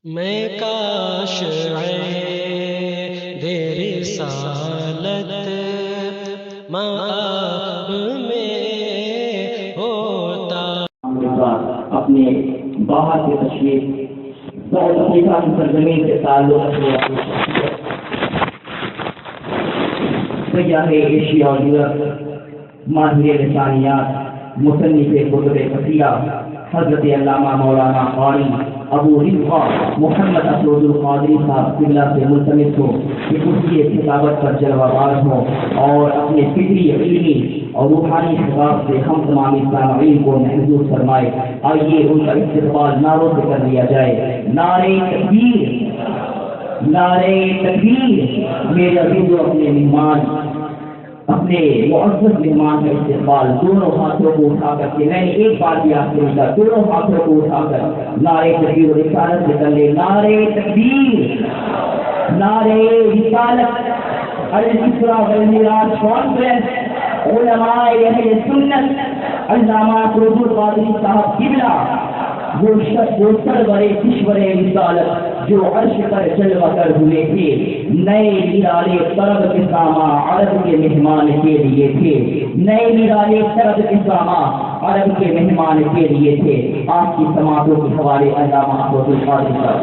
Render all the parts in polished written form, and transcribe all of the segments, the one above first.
میں کاش دے رسالت مآب میں ہوتا۔ اپنے باہر سے تشریف ساؤتھ افریقہ کی سرزمین سے تعلق رکھنے والی سیاح ایشیا اور یورپ، ماہر لسانیات، مصنف کتب کثیرہ، حضرت علامہ مولانا قاری ابو رفعہ محمد افروز القادری صاحب قبلہ سے ملتمس ہو کہ اس کی کتابت پر جلوہ باز ہو اور اپنے فکری، علمی اور روحانی حساب سے ہم تمام سامعین کو محظوظ فرمائے۔ آئیے ان کا استقبال نعروں سے کر لیا جائے۔ نعرہ تکبیر، نعرہ تکبیر۔ میرے عزیزوں، اپنے مہمان، اپنے معزز مہمان کا استقبال دونوں ہاتھوں کو اٹھا کر کے، میں نے ایک بار بھی آپ سے کہا، دونوں ہاتھوں کو اٹھا کر نعرہ تکبیر و رسالت سے کر لے۔ نعرہ تکبیر، نعرہ رسالت۔ الاسراء والمعراج کانفرنس علماء اہل سنت علامہ افروز القادری صاحب قبلہ، وہ سرور کشور رسالت جو عرش پر جلوہ گر ہوئے تھے، نئے نرالے طرب کے ساماں عرب کے مہمان کے لیے تھے، نئے نرالے طرب کے ساماں عرب کے مہمان کے لیے تھے۔ آپ کی سماعتوں کے حوالے علامہ افروز القادری صاحب۔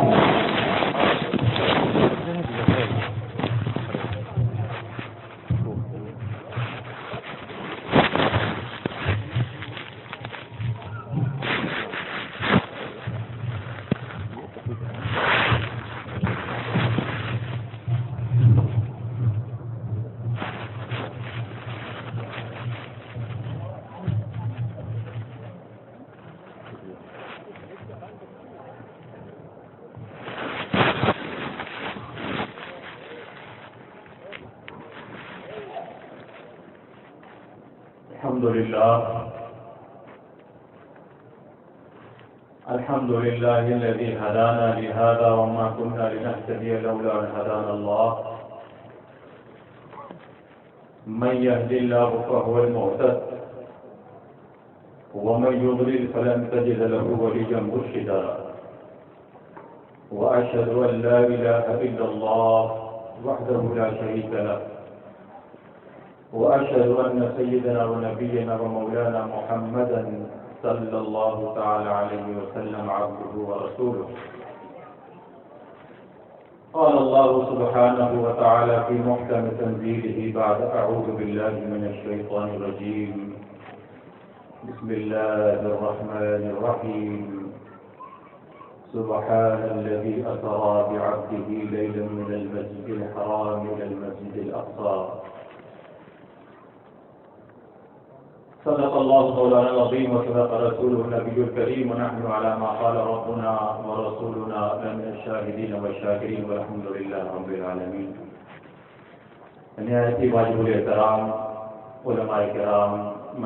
الحمد لله الذي هدانا لهذا وما كنا لنهتدي لولا أن هدانا الله من يهد الله فهو المهتد ومن يضلل فلن تجد له وليا مرشدا وأشهد أن لا إله إلا الله وحده لا شريك له وأشهد أن سيدنا ونبينا ومولانا محمدا صلى الله تعالى عليه وسلم عبده ورسوله. قال الله سبحانه وتعالى في محكم تنزيله بعد أعوذ بالله من الشيطان الرجيم بسم الله الرحمن الرحيم سبحان الذي أسرى بعبده ليلا من المسجد الحرام إلى المسجد الأقصى صدق الله مولانا العظيم وصدق رسوله النبي الكريم ونحن على ما قال ربنا ورسولنا من الشاهدين والشاكرين والحمد لله رب العالمين. نہایت واجب الاحترام علماء کرام،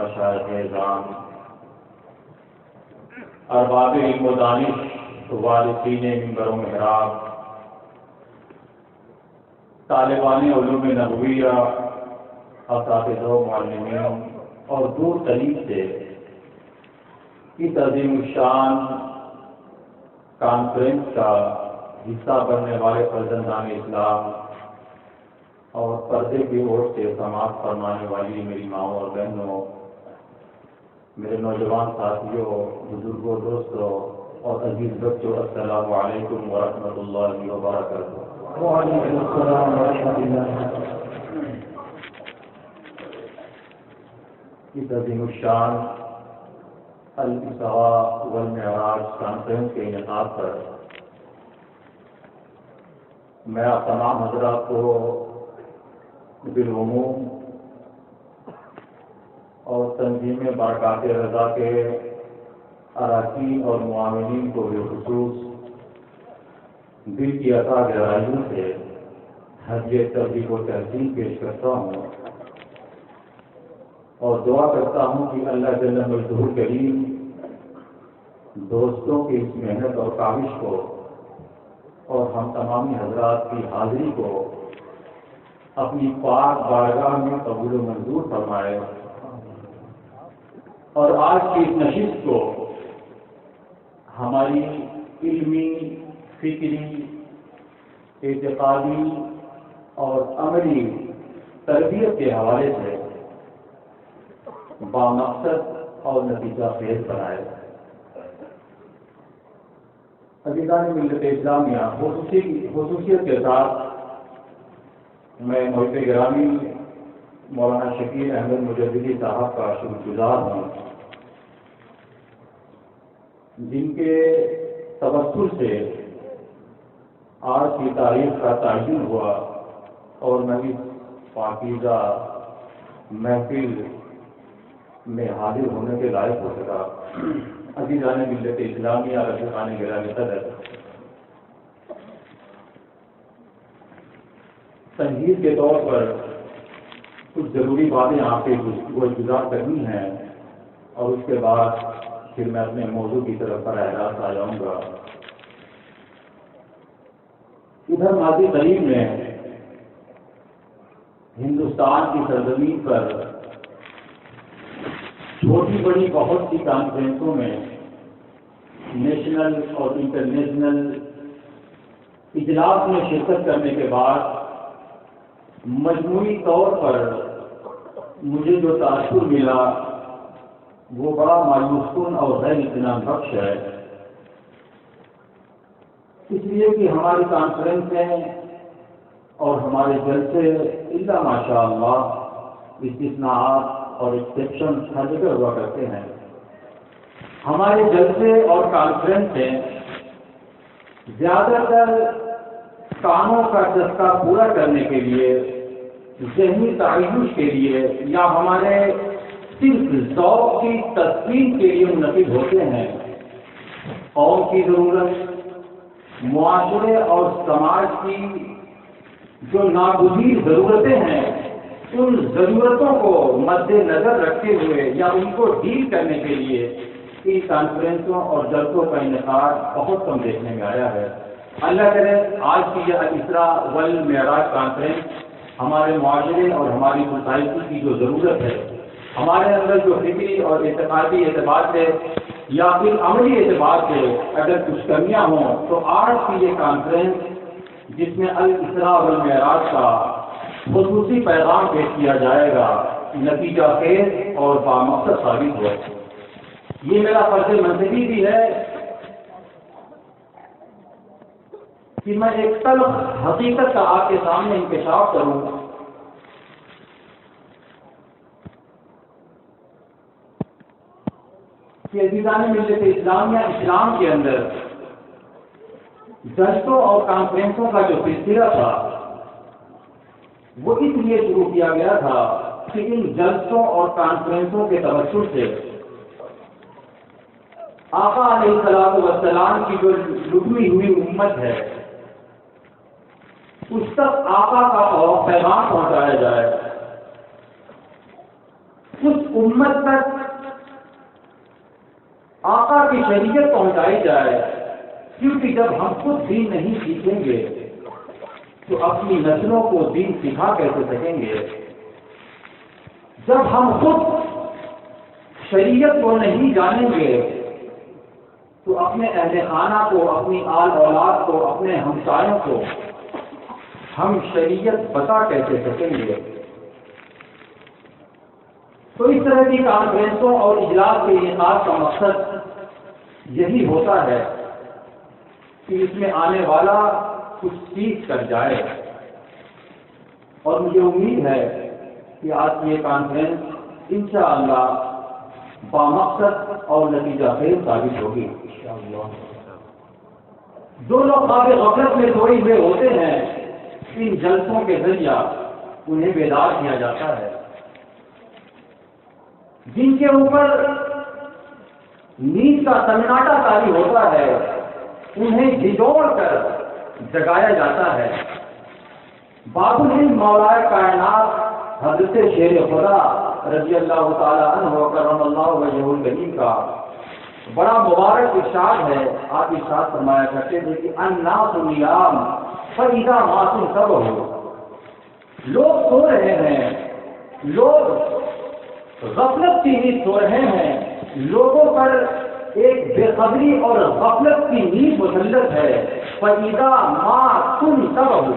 مشائخ اعظام، ارباب علم و دانش، وارثین منبر و محراب، طالبان علوم نبویہ، اساتذہ و معلمین اور دور دریج سے اس عظیم الشان کانفرنس کا حصہ بننے والے فرزندان اسلام اور پردے کی اوٹ سے سماعت فرمانے والی میری ماؤں اور بہنوں، میرے نوجوان ساتھیوں، بزرگوں، دوستوں اور عزیز بچوں، السلام علیکم ورحمۃ اللہ وبرکاتہ۔ وعلیکم السلام ورحمۃ اللہ۔ اس عظیم الشان الاسراء والمعراج کانفرنس کے انعقاد پر میں آپ تمام حضرات کو بالعموم اور تنظیم برکات رضا کے اراکین اور معاونین کو بالخصوص دل کی عطا گہرائیوں سے ہدیہ تبریک و تحسین پیش کرتا ہوں اور دعا کرتا ہوں کہ اللہ جل مجدہ کریم دوستوں کی اس محنت اور کاوش کو اور ہم تمامی حضرات کی حاضری کو اپنی پاک بارگاہ میں قبول و منظور فرمائے اور آج کی اس نشست کو ہماری علمی فکری، اعتقادی اور عملی تربیت کے حوالے سے بامقصد اور نتیجہ خیز بنائے۔ عزیزان ملت اسلامیہ، خصوصیت کے ساتھ میں محب گرامی مولانا شکیل احمد مجددی صاحب کا شکر گزار ہوں، جن کے تبصر سے آج کی تاریخ کا تعین ہوا اور میں اس پاکیزہ محفل میں حاضر ہونے کے لائق ہو سکا۔ عزیزان ملت اسلامیہ، رفیقان گرامی قدر، تنظیم کے طور پر کچھ ضروری باتیں آپ کے گزار کرنی ہیں اور اس کے بعد پھر میں اپنے موضوع کی طرف براہ راست آ جاؤں گا۔ ادھر ماضی قریب میں ہندوستان کی سرزمین پر چھوٹی بڑی بہت سی کانفرنسوں میں نیشنل اور انٹرنیشنل اجلاس میں شرکت کرنے کے بعد مجموعی طور پر مجھے جو تاثر ملا وہ بڑا مایوس کن اور غیر اطمینان بخش ہے، اس لیے کہ ہماری کانفرنسیں اور ہمارے جلسے الا ماشاء اللہ استثناءات اور ایکسیپشن ہر جگہ ہوا کرتے ہیں۔ ہمارے جلسے اور کانفرنسیں زیادہ تر کاموں کا چسکا پورا کرنے کے لیے، ذہنی تعیش کے لیے یا ہمارے صرف ذوق کی تسکین کے لیے منعقد ہوتے ہیں۔ قوم کی ضرورت، معاشرے اور سماج کی جو ناگزیر ضرورتیں ہیں، ان ضرورتوں کو مد نظر رکھتے ہوئے یا ان کو ڈیل کرنے کے لیے ان کانفرنسوں اور جلسوں کا انعقاد بہت کم دیکھنے میں آیا ہے۔ اللہ کرے آج کی یہ الاسراء والمعراج کانفرنس ہمارے معاشرے اور ہماری سوسائٹی کی جو ضرورت ہے، ہمارے اندر جو فکری اور اعتقادی اعتبار سے یا پھر عملی اعتبار سے اگر کچھ کمیاں ہوں تو آج کی یہ کانفرنس جس میں الاسراء والمعراج کا خصوصی پیغام پیش کیا جائے گا، نتیجہ خیز اور بامقصد ثابت ہو۔ یہ میرا فرض منصبی بھی ہے کہ میں ایک تلخ حقیقت کا آپ کے سامنے انکشاف کروں کہ عزیزان ملت اسلامیہ، اسلام کے اندر جلسوں اور کانفرنسوں کا جو سلسلہ تھا وہ اس لیے شروع کیا گیا تھا کہ ان جلسوں اور کانفرنسوں کے توسط سے آقا علیہ الصلوۃ والسلام کی جو لٹی ہوئی امت ہے اس تک آقا کا پیغام پہنچایا جائے، اس امت تک آقا کی شریعت پہنچائی جائے، کیونکہ جب ہم خود دین نہیں سیکھیں گے تو اپنی نسلوں کو دین سکھا کیسے سکیں گے؟ جب ہم خود شریعت کو نہیں جانیں گے تو اپنے اہل خانہ کو، اپنی آل اولاد کو، اپنے ہمسایوں کو ہم شریعت بتا کیسے سکیں گے؟ تو اس طرح کی کانفرنسوں اور اجلاس کے انعقاد کا مقصد یہی ہوتا ہے کہ اس میں آنے والا کچھ سیکھ کر جائے، اور مجھے امید ہے کہ آج کی یہ کانفرنس انشاءاللہ بامقصد اور نتیجہ خیز ثابت ہوگی۔ جو لوگ خواب غفلت میں سوئے ہوئے ہوتے ہیں، ان جلسوں کے ذریعہ انہیں بیدار کیا جاتا ہے۔ جن کے اوپر نیند کا سناٹا طاری ہوتا ہے انہیں جھنجھوڑ کر جگایا جاتا ہے۔ باب الہند مولائے کائنات حضرت شیر خدا رضی اللہ تعالیٰ عنہ کرم اللہ وجہہ الکریم کا بڑا مبارک ارشاد ہے۔ آپ ارشاد فرمایا کرتے تھے کہ الناس نیام فاذا ماتوا انتبہوا، لوگ سو رہے ہیں، لوگ غفلت کی نیند سو رہے ہیں، لوگوں پر ایک بے خبری اور غفلت کی نیند مسلط ہے، فَإِذَا مَا تُنْتَبَهُ،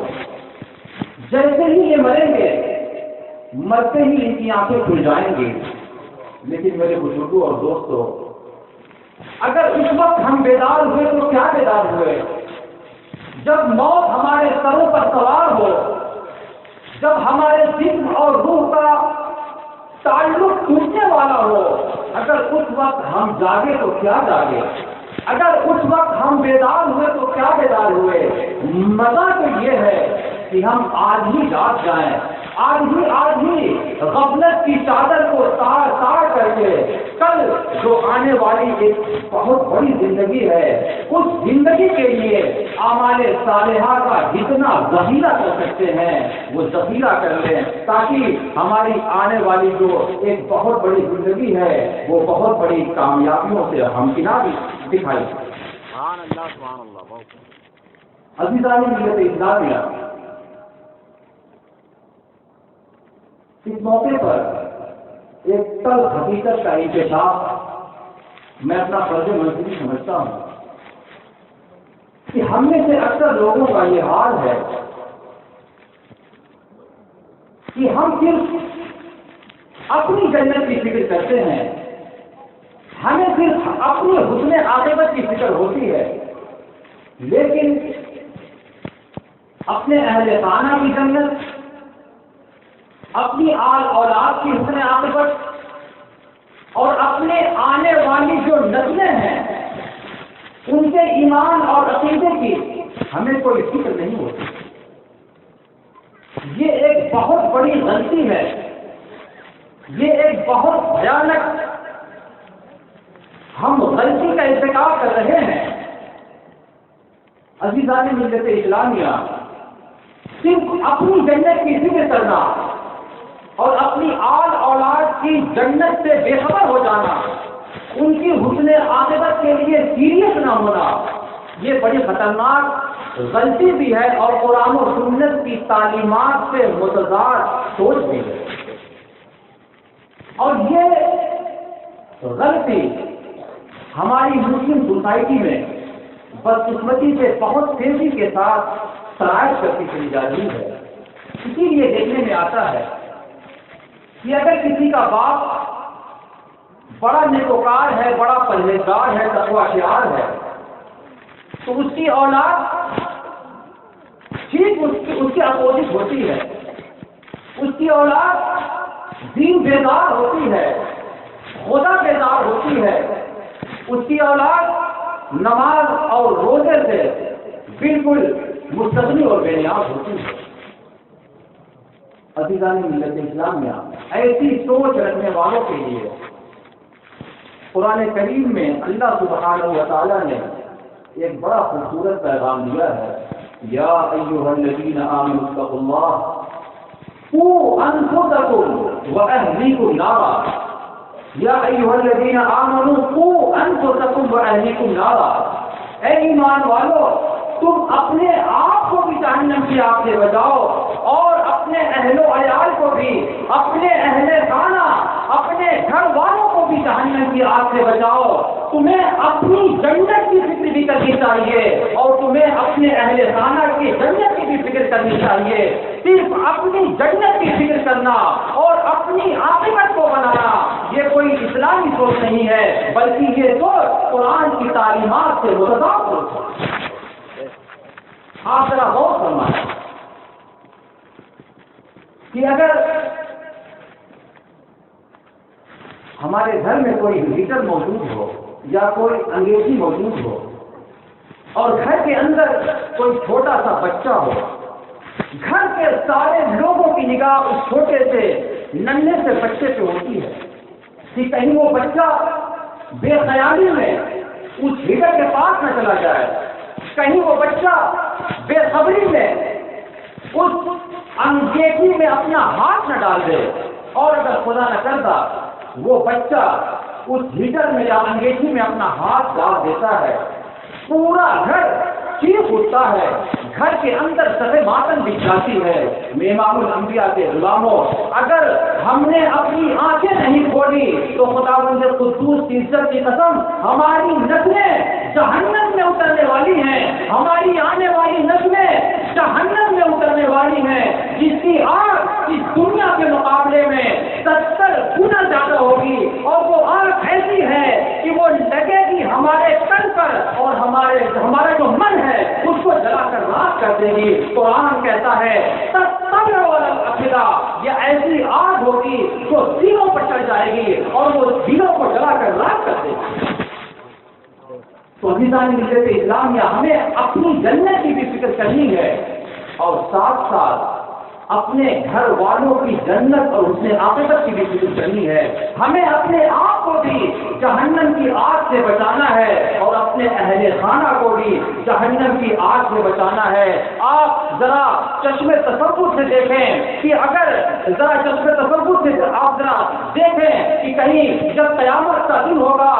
جیسے ہی یہ مریں گے مرتے ہی ان کی آنکھیں کھل جائیں گی۔ لیکن میرے بزرگوں اور دوستوں، اگر اس وقت ہم بیدار ہوئے تو کیا بیدار ہوئے؟ جب موت ہمارے سروں پر سوار ہو، جب ہمارے جسم اور روح کا تعلق ٹوٹنے والا ہو، اگر اس وقت ہم جاگے تو کیا جاگے؟ اگر اس وقت ہم بیدار ہوئے تو کیا بیدار ہوئے؟ مزہ تو یہ ہے کہ ہم آج ہی جاگ جائیں، آج ہی غفلت کی چادر کو تار تار کر کے کل جو آنے والی ایک بہت بڑی زندگی ہے، اس زندگی کے لیے اعمال صالحہ کا جتنا ذخیرہ کر سکتے ہیں وہ ذخیرہ کر لیں، تاکہ ہماری آنے والی جو ایک بہت بڑی زندگی ہے وہ بہت بڑی کامیابیوں سے ہمکنار دکھائی۔ سبحان اللہ بہت عزیزان ملت اسلامیہ، اس موقع پر ایک تلخ حقیقت کا انکشاف میں اپنا فرض منصبی سمجھتا ہوں کہ ہم میں سے اکثر لوگوں کا یہ حال ہے کہ ہم صرف اپنی جنت کی فکر کرتے ہیں، ہمیں صرف اپنی حسن عاقبت کی فکر ہوتی ہے، لیکن اپنے اہل خانہ کی جنت، اپنی آل اولاد کی حسن عاقبت اور اپنے آنے والی جو نسلیں ہیں ان کے ایمان اور عقیدے کی ہمیں کوئی فکر نہیں ہوتی۔ یہ ایک بہت بڑی غلطی ہے، یہ ایک بہت بھیانک ہم غلطی کا ارتکاب کر رہے ہیں۔ عزیزان ملت اسلامیہ، صرف اپنی جنت کی فکر کرنا اور اپنی آل اولاد کی جنت سے بے خبر ہو جانا، ان کی حسن عاقبت کے لیے سیریس نہ ہونا، یہ بڑی خطرناک غلطی بھی ہے اور قرآن و سنت کی تعلیمات سے متضاد سوچ بھی ہے۔ اور یہ غلطی ہماری مسلم سوسائٹی میں بدقسمتی سے بہت تیزی کے ساتھ سرائش کرتی چلی جا رہی ہے۔ اسی لیے دیکھنے میں آتا ہے کہ اگر کسی کا باپ بڑا نیکوکار ہے، بڑا پرہیزگار ہے، تقویٰ شعار ہے، تو اس کی اولاد ٹھیک اس کی اپوزٹ ہوتی ہے، اس کی اولاد دین بیدار ہوتی ہے، خدا بیدار ہوتی ہے، اس کی اولاد نماز اور روزے سے بالکل مستغنی اور بے نیاز ہوتی ہے۔ عزیزان ملت اسلامیہ، ایسی سوچ رکھنے والوں کے لیے قرآن کریم میں اللہ سبحانہ و تعالیٰ نے ایک بڑا خوبصورت پیغام دیا ہے۔ یا ایھا الذین آمنوا اتقوا اللہ قوا انفسکم واہلیکم نارا، یا ایھا الذین آمنوا قوا انفسکم واہلیکم نارا، اے ایمان والو تم اپنے آپ کو بھی جہنم کی آگ سے بچاؤ اور اپنے اہل و عیال کو بھی، اپنے اہل خانہ، اپنے گھر والوں کو بھی جہنم کی آگ سے بچاؤ۔ تمہیں اپنی جنت کی فکر بھی کرنی چاہیے اور تمہیں اپنے اہل خانہ کی جنت کی بھی فکر کرنی چاہیے۔ صرف اپنی جنت کی فکر کرنا اور اپنی عاقبت کو بنانا یہ کوئی اسلامی سوچ نہیں ہے، بلکہ یہ سوچ قرآن کی تعلیمات سے متضاد سوچ ہے۔ آپ ذرا غور فرمائیں کہ اگر ہمارے گھر میں کوئی ہیٹر موجود ہو یا کوئی انگیزی موجود ہو اور گھر کے اندر کوئی چھوٹا سا بچہ ہو، گھر کے سارے لوگوں کی نگاہ اس چھوٹے سے ننھے سے بچے پہ ہوتی ہے کہ کہیں وہ بچہ بے خیالی میں اس ہیٹر کے پاس نہ چلا جائے، کہیں وہ بچہ بے خبری میں اس انگیٹھی میں اپنا ہاتھ نہ ڈال دے، اور اگر خدا نہ کرتا وہ بچہ اس ہیٹر میں یا انگیٹھی میں اپنا ہاتھ ڈال دیتا ہے، پورا گھر چیخ اٹھتا ہے، گھر کے اندر سر ماتم بچھاتی ہے۔ امام الانبیاء کے غلاموں، اگر ہم نے اپنی آنکھیں نہیں کھولی تو خداوند قدوس کی عزت کی قسم ہماری نسلیں جہنم میں اترنے والی ہیں، ہماری آنے والی نسلیں جہنم میں اترنے والی ہیں، جس کی آگ اس دنیا کے مقابلے میں 70 گنا زیادہ ہوگی، اور وہ آگ ایسی ہے کہ وہ لگے گی ہمارے تن پر، اور ہمارا جو من ہے اس کو جلا کر راکھ کر دے گی۔ قرآن کہتا ہے یہ ایسی آگ ہوگی جو دلوں پر چڑھ جائے گی اور وہ دلوں کو جلا کر راکھ کر دے گی۔ تو عزیزان ملت اسلامیہ، ہمیں اپنی جنت کی بھی فکر کرنی ہے، اور ساتھ ساتھ اپنے گھر والوں کی جنت اور حسن عاقبت کی بھی فکر کرنی ہے۔ ہمیں اپنے آپ کو بھی جہنم کی آگ سے بچانا ہے، اور اپنے اہل خانہ کو بھی جہنم کی آگ سے بچانا ہے۔ آپ ذرا چشم تصور سے دیکھیں کہ اگر آپ ذرا دیکھیں کہ کہیں جب قیامت کا دن ہوگا،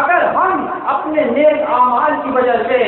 اگر ہم اپنے نیک اعمال کی وجہ سے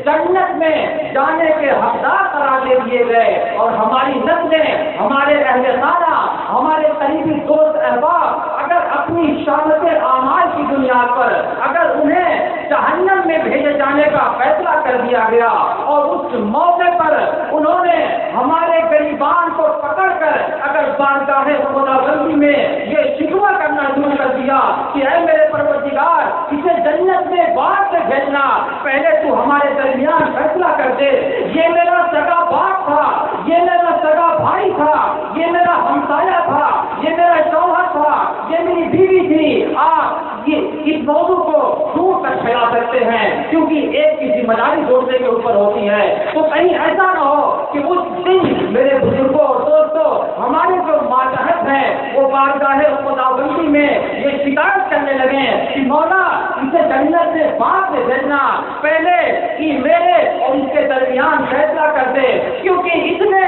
جنت میں جانے کے حقدار قرار دے دیے گئے، اور ہماری نسلیں، ہمارے اہل خانہ، ہمارے قریبی دوست احباب اگر اپنی شانت اعمال کی بنیاد پر اگر انہیں جہنم میں بھیجے جانے کا فیصلہ کر دیا گیا، اور اس موقع پر انہوں نے ہمارے غریبان کو پکڑ کر اگر بارگاہ خداوندی میں یہ شکوہ کرنا شروع کر دیا کہ اے میرے پروردگار، اسے جنت میں بعد سے بھیجنا، پہلے تو ہمارے درمیان فیصلہ کر دے، یہ میرا سگا باپ تھا، یہ میرا سگا بھائی تھا، یہ میرا ہمسایہ تھا، یہ میرا شوہر تھا، یہ میری بیوی تھی، آپ اس موضوع کو دور تک پھیلا سکتے ہیں، کیونکہ ایک کی ذمہ داری دوسرے کے اوپر ہوتی ہے۔ تو کہیں ایسا نہ ہو کہ اس دن میرے بزرگوں اور دوستوں، ہمارے جو ماتحت ہیں وہ بارگاہ خداوندی میں یہ شکایت کرنے لگے کہ مولا اسے جنت سے بعد سے بھیجنا، پہلے کہ میرے اور اس کے درمیان فیصلہ کر دے، کیونکہ اس نے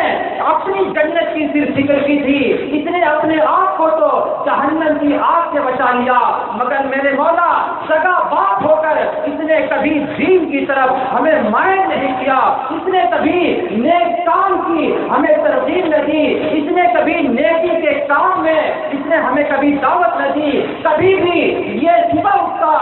اپنی جنت کی صرف فکر کی تھی، اس نے اپنے آپ کو تو جہنم کی آگ سے بچا لیا، مگر میرے مولا سگا باپ ہو کر اس نے کبھی دین کی طرف ہمیں مائل نہیں کیا، اس نے کبھی نیک کام کی ہمیں ترغیب نہ دی، اس نے کبھی نیکی کے کام میں اس نے ہمیں کبھی دعوت نہ دی، کبھی بھی یہ صبح اٹھتا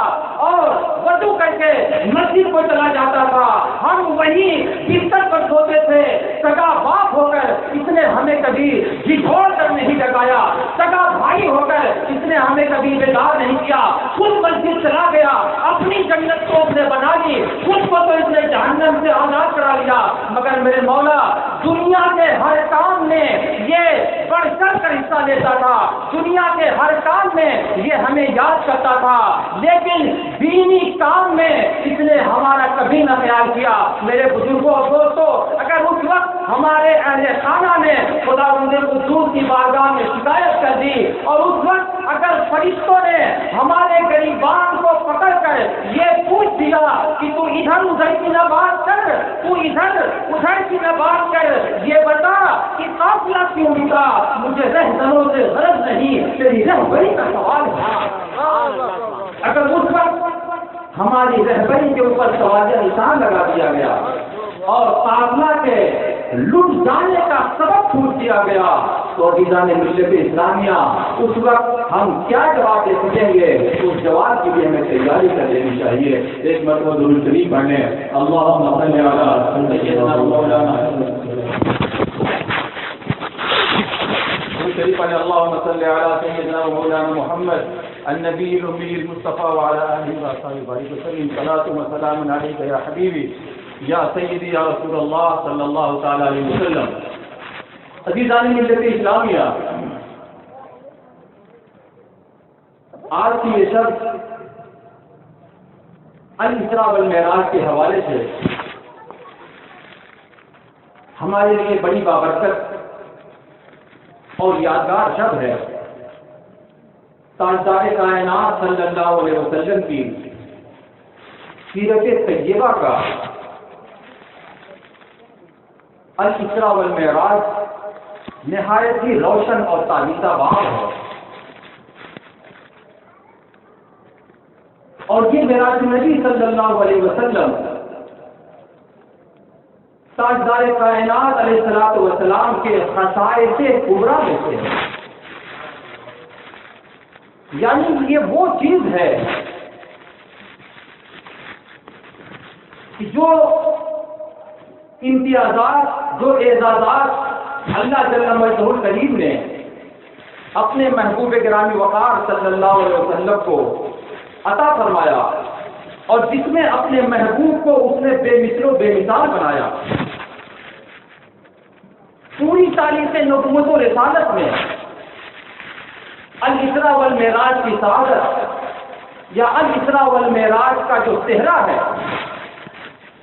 اور وضو کر کے مسجد کو چلا جاتا تھا، ہم وہی بستر پر سوتے تھے، سگا باپ ہو کر اس نے ہمیں کبھی جھجھوڑ کر نہیں جگایا، سگا بھائی ہو کر اس نے ہمیں کبھی بیدار نہیں کیا، خود مسجد چلا گیا، اپنی جنت کو اس نے بنا لی، خود کو تو اس نے جہنم سے آزاد کرا لیا، مگر میرے مولا دنیا کے ہر کام میں یہ بڑھ چڑھ کر حصہ لیتا تھا، دنیا کے ہر کام میں یہ ہمیں یاد کرتا تھا، لیکن دینی کام میں اس نے ہمارا کبھی نہ خیال کیا۔ میرے بزرگوں اور دوستوں، اگر اس وقت ہمارے اہل خانہ نے خداوند قدوس کی بارگاہ میں شکایت کر دی، اور اس وقت اگر فرشتوں نے ہمارے غریبان کو پکڑ کر یہ پوچھ دیا کہ تو ادھر ادھر کی نہ بات کر، تو ادھر ادھر کی نہ بات کر، یہ بتا کہ قافلہ کیوں رکا، مجھے رہزنوں سے غرض نہیں، تیری رہبری کا سوال ہے۔ اگر اس وقت ہماری رہبری کے اوپر سوالیہ نشان لگا دیا گیا اور قافلہ کے لٹ جانے کا سبب پوچھ دیا گیا، تو عزیزان ملت اسلامیہ اس وقت ہم کیا جواب دے سکیں گے؟ اس جواب کی بھی ہمیں تیاری کر لینی چاہیے۔ ایک مرتبہ درود شریف پڑھنے، اللہم صلی علی سیدنا مولانا شریف علی اللہم صلی علی سیدنا مولانا محمد النبی الأمی المصطفى وعلى آلہ وصحبہ وسلم، صلاۃ و سلام علیک یا حبیبی یا سیدی یا رسول اللہ صلی اللہ تعالی علیہ وسلم۔ عزیزان ملت اسلامیہ، آج کی یہ شب الاسراء والمعراج کے حوالے سے ہمارے لیے بڑی بابرکت اور یادگار شب ہے۔ تاجدار کائنات صلی اللہ علیہ وسلم کی سیرت طیبہ کا الاسراء والمعراج نہایت ہی روشن اور تابیزہ باب ہے، اور یہ معراج نبی صلی اللہ علیہ وسلم تاجدار کائنات علیہ الصلوۃ والسلام کے خصائص کبریٰ میں سے ہے۔ یعنی یہ وہ چیز ہے کہ جو امتیازات، جو اعزازات اللہ جل مجدہ الکریم نے اپنے محبوب گرامی وقار صلی اللہ علیہ وسلم کو عطا فرمایا، اور جس میں اپنے محبوب کو اس نے بے مثل و بے مثال بنایا، پوری تاریخ نبوت و رسالت میں الاسراء والمعراج کی سعادت یا الاسراء والمعراج کا جو صحرا ہے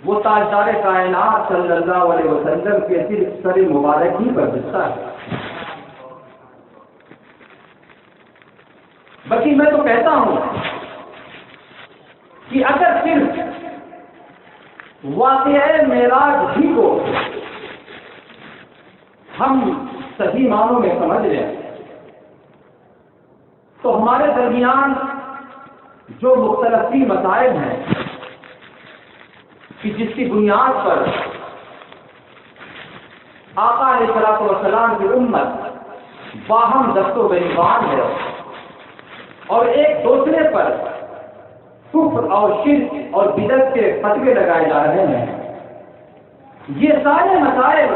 وہ تاجدار کائنات صلی اللہ علیہ وسلم کے صرف سر مبارک ہی پر دکھتا ہے۔ بلکہ میں تو کہتا ہوں کہ اگر صرف واقعہ معراج ہی کو ہم صحیح معنوں میں سمجھ لیں تو ہمارے درمیان جو مختلف مسائل ہیں کہ جس کی بنیاد پر آقا علیہ الصلوۃ والسلام کی امت باہم دست و گریبان ہے اور ایک دوسرے پر کفر اور شرک اور بدعت کے فتوے لگائے جا رہے ہیں، یہ سارے مسائل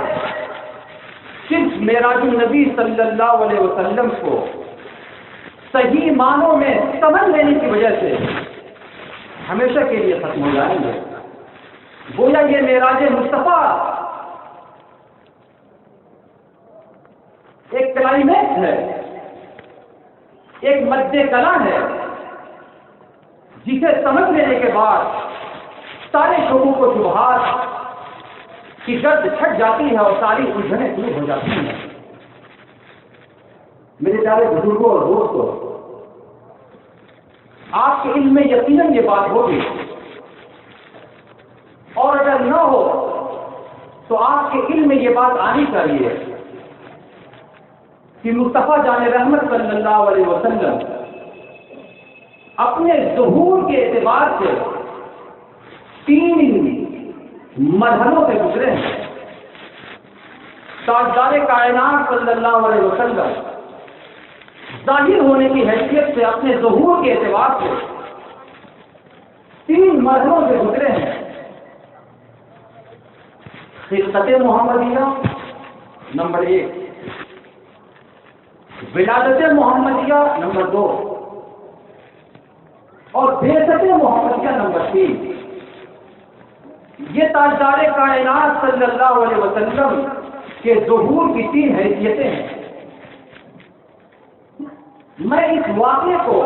صرف معراج النبی صلی اللہ علیہ وسلم کو صحیح معنوں میں سمجھ لینے کی وجہ سے ہمیشہ کے لیے ختم ہو جائیں گے۔ گویا یہ معراج مصطفیٰ ایک کلائمیکس ہے، ایک مد کلا ہے، جسے سمجھ لینے کے بعد سارے شبوں کو شبہات کی گرد چھٹ جاتی ہے اور ساری الجھنیں دور ہو جاتی ہیں۔ میرے پیارے بزرگوں اور دوستوں، آپ کے علم میں یقیناً یہ بات ہوگی، اور اگر نہ ہو تو آپ کے علم میں یہ بات آنی چاہیے کہ مصطفیٰ جان رحمت صلی اللہ علیہ وسلم اپنے ظہور کے اعتبار سے 3 مرحلوں سے گزرے ہیں۔ تاجدار کائنات صلی اللہ علیہ وسلم ظاہر ہونے کی حیثیت سے اپنے ظہور کے اعتبار سے 3 مرحلوں سے گزرے ہیں۔ خلقت محمدیہ نمبر 1، ولادت محمدیہ نمبر 2 اور بعثت محمدیہ نمبر 3۔ یہ تاجدار کائنات صلی اللہ علیہ وسلم کے ظہور کی 3 حیثیتیں ہیں۔ میں اس واقعے کو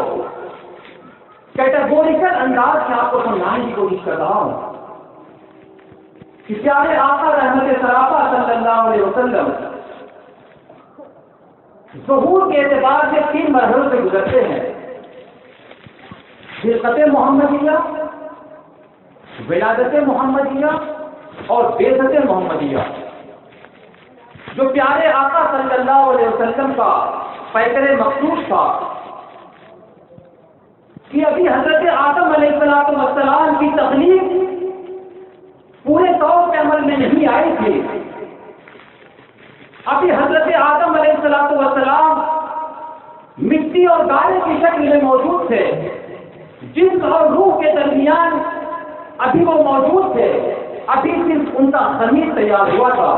کیٹیگوریکل انداز سے آپ کو سمجھانے کی کوشش کر رہا ہوں کہ پیارے آقا رحمت سراپا صلی اللہ علیہ وسلم ظہور کے اعتبار سے 3 مرحلوں سے گزرتے ہیں: خلقت محمدیہ، ولادت محمدیہ اور بعثت محمدیہ۔ جو پیارے آقا صلی اللہ علیہ وسلم کا پیکر مخصوص تھا کہ ابھی حضرت آدم علیہ السلام کی تخلیق پورے طور پہ عمل میں نہیں آئی تھی، ابھی حضرت آدم علیہ السلام مٹی اور گارے کی شکل میں موجود تھے، جسم اور روح کے درمیان ابھی وہ موجود تھے، ابھی صرف ان کا خمیر تیار ہوا تھا۔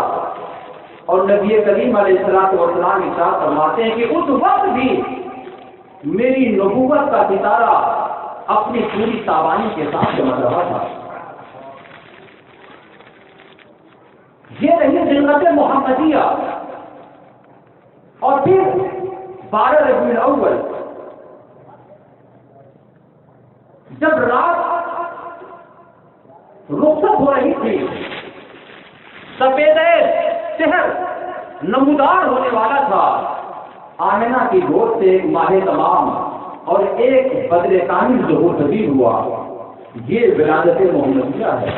اور نبی کریم علیہ السلام ارشاد فرماتے ہیں کہ اس وقت بھی میری نبوت کا ستارہ اپنی پوری تابانی کے ساتھ چمک رہا تھا۔ یہ رہی خلقت محمدیہ۔ اور پھر 12 ربیع الاول جب رات رخصت ہو رہی تھی، سفید شہر نمودار ہونے والا تھا، آمنہ کی گود سے ایک ماہ تمام اور ایک بدر کامل ظہور پذیر ہوا۔ یہ ولادت محمدیہ ہے۔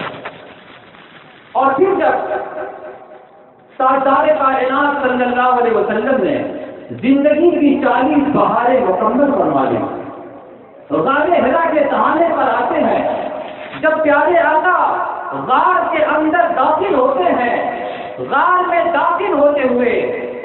اور پھر جب تاجدار کائنات صلی اللہ علیہ وسلم نے زندگی کی 40 بہاریں مکمل فرما لی، غار حرا کے تہانے پر آتے ہیں، جب پیارے آقا غار کے اندر داخل ہوتے ہیں، غار میں داخل ہوتے ہوئے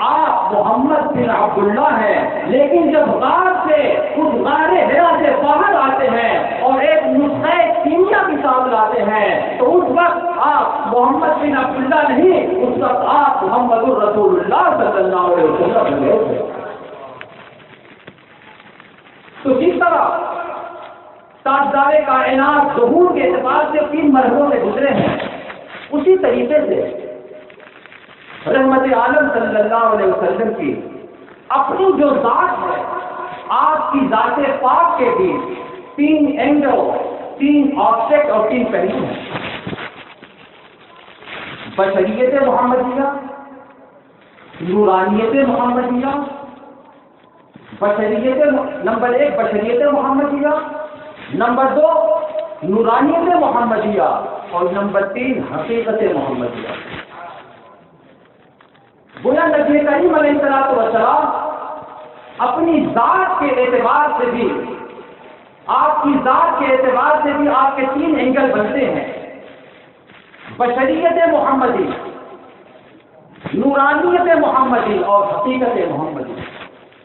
آپ محمد بن عبداللہ ہیں، لیکن جب غار سے اس غار حرا سے باہر آتے ہیں اور ایک نسخہ کیمیا کے ساتھ لاتے ہیں تو اس وقت آپ محمد بن عبداللہ نہیں، اس وقت آپ محمد الرسول اللہ صلی اللہ علیہ وسلم ہیں۔ تو جس طرح تاجدار کائنات ظہور کے اعتبار سے 3 مرحلوں سے گزرے ہیں، اسی طریقے سے رحمت عالم صلی اللہ علیہ وسلم کی اپنی جو ذات ہے، آپ کی ذات پاک کے بھی 3 اینگل، 3 آبجیکٹ اور 3 پہلو ہیں۔ بشریت محمدیہ، نورانیت محمدیہ، بشریت نمبر 1 بشریت محمدیہ، نمبر 2 نورانیت محمدیہ اور نمبر 3 حقیقت محمدیہ۔ گویا نبی کریم علیہ السلام اپنی ذات کے اعتبار سے بھی، آپ کی ذات کے اعتبار سے بھی آپ کے 3 اینگل بنتے ہیں، بشریت محمدی، نورانیت محمدی اور حقیقت محمدی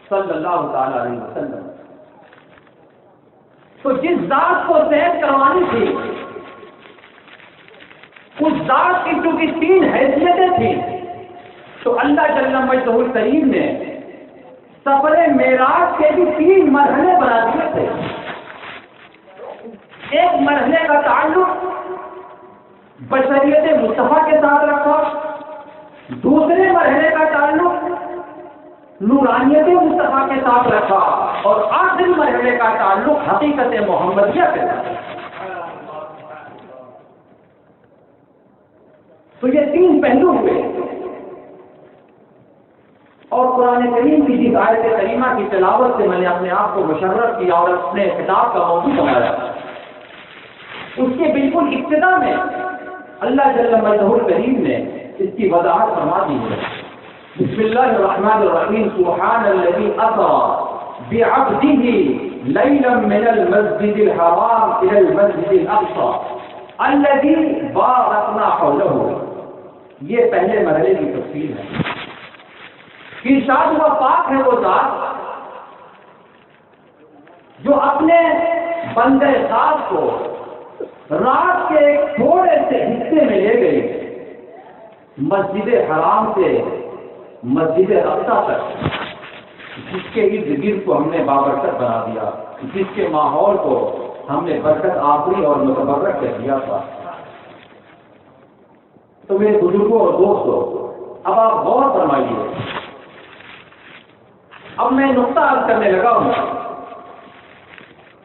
صلی اللہ تعالی علیہ وسلم۔ تو جس ذات کو سیر کروانی تھی، اس ذات کی چونکہ 3 حیثیتیں تھیں، تو اللہ جل مجدہ الکریم نے سفر معراج کے بھی 3 مرحلے بنا دیے تھے۔ ایک مرحلے کا تعلق بشریت مصطفیٰ کے ساتھ رکھا، دوسرے مرحلے کا تعلق نورانیت مصطفیٰ کے ساتھ رکھا اور آخری مرحلے کا تعلق حقیقت محمدیہ کے ساتھ رکھا۔ تو یہ 3 پہلو ہوئے، اور قرآن کریم کی جس آیت کریمہ کی تلاوت سے میں نے اپنے آپ کو مشرف کیا اور اپنے خطاب کا موضوع بنایا، اس کے بالکل ابتدا میں اللہ جل مجدہ الکریم نے اس کی وضاحت فرما دی ہے۔ بسم اللہ الرحمن الرحیم، سبحان الذی اسری بعبدہ لیلا من المسجد الحرام الی المسجد الاقصی الذی بارکنا حولہ۔ یہ پہلے مرحلے کی تفصیل ہے۔ ارشاد ہوا پاک ہے وہ ذات جو اپنے بندے خاص کو رات کے ایک تھوڑے سے حصے میں لے گئی، مسجد حرام سے مسجد اقصی تک، جس کے ارد گرد کو ہم نے بابرکت بنا دیا، جس کے ماحول کو ہم نے برکت آفری اور متبرک کر دیا تھا۔ تو میرے بزرگوں اور دوستوں، اب آپ غور فرمائیے، اب میں نقطہ عرض کرنے لگا ہوں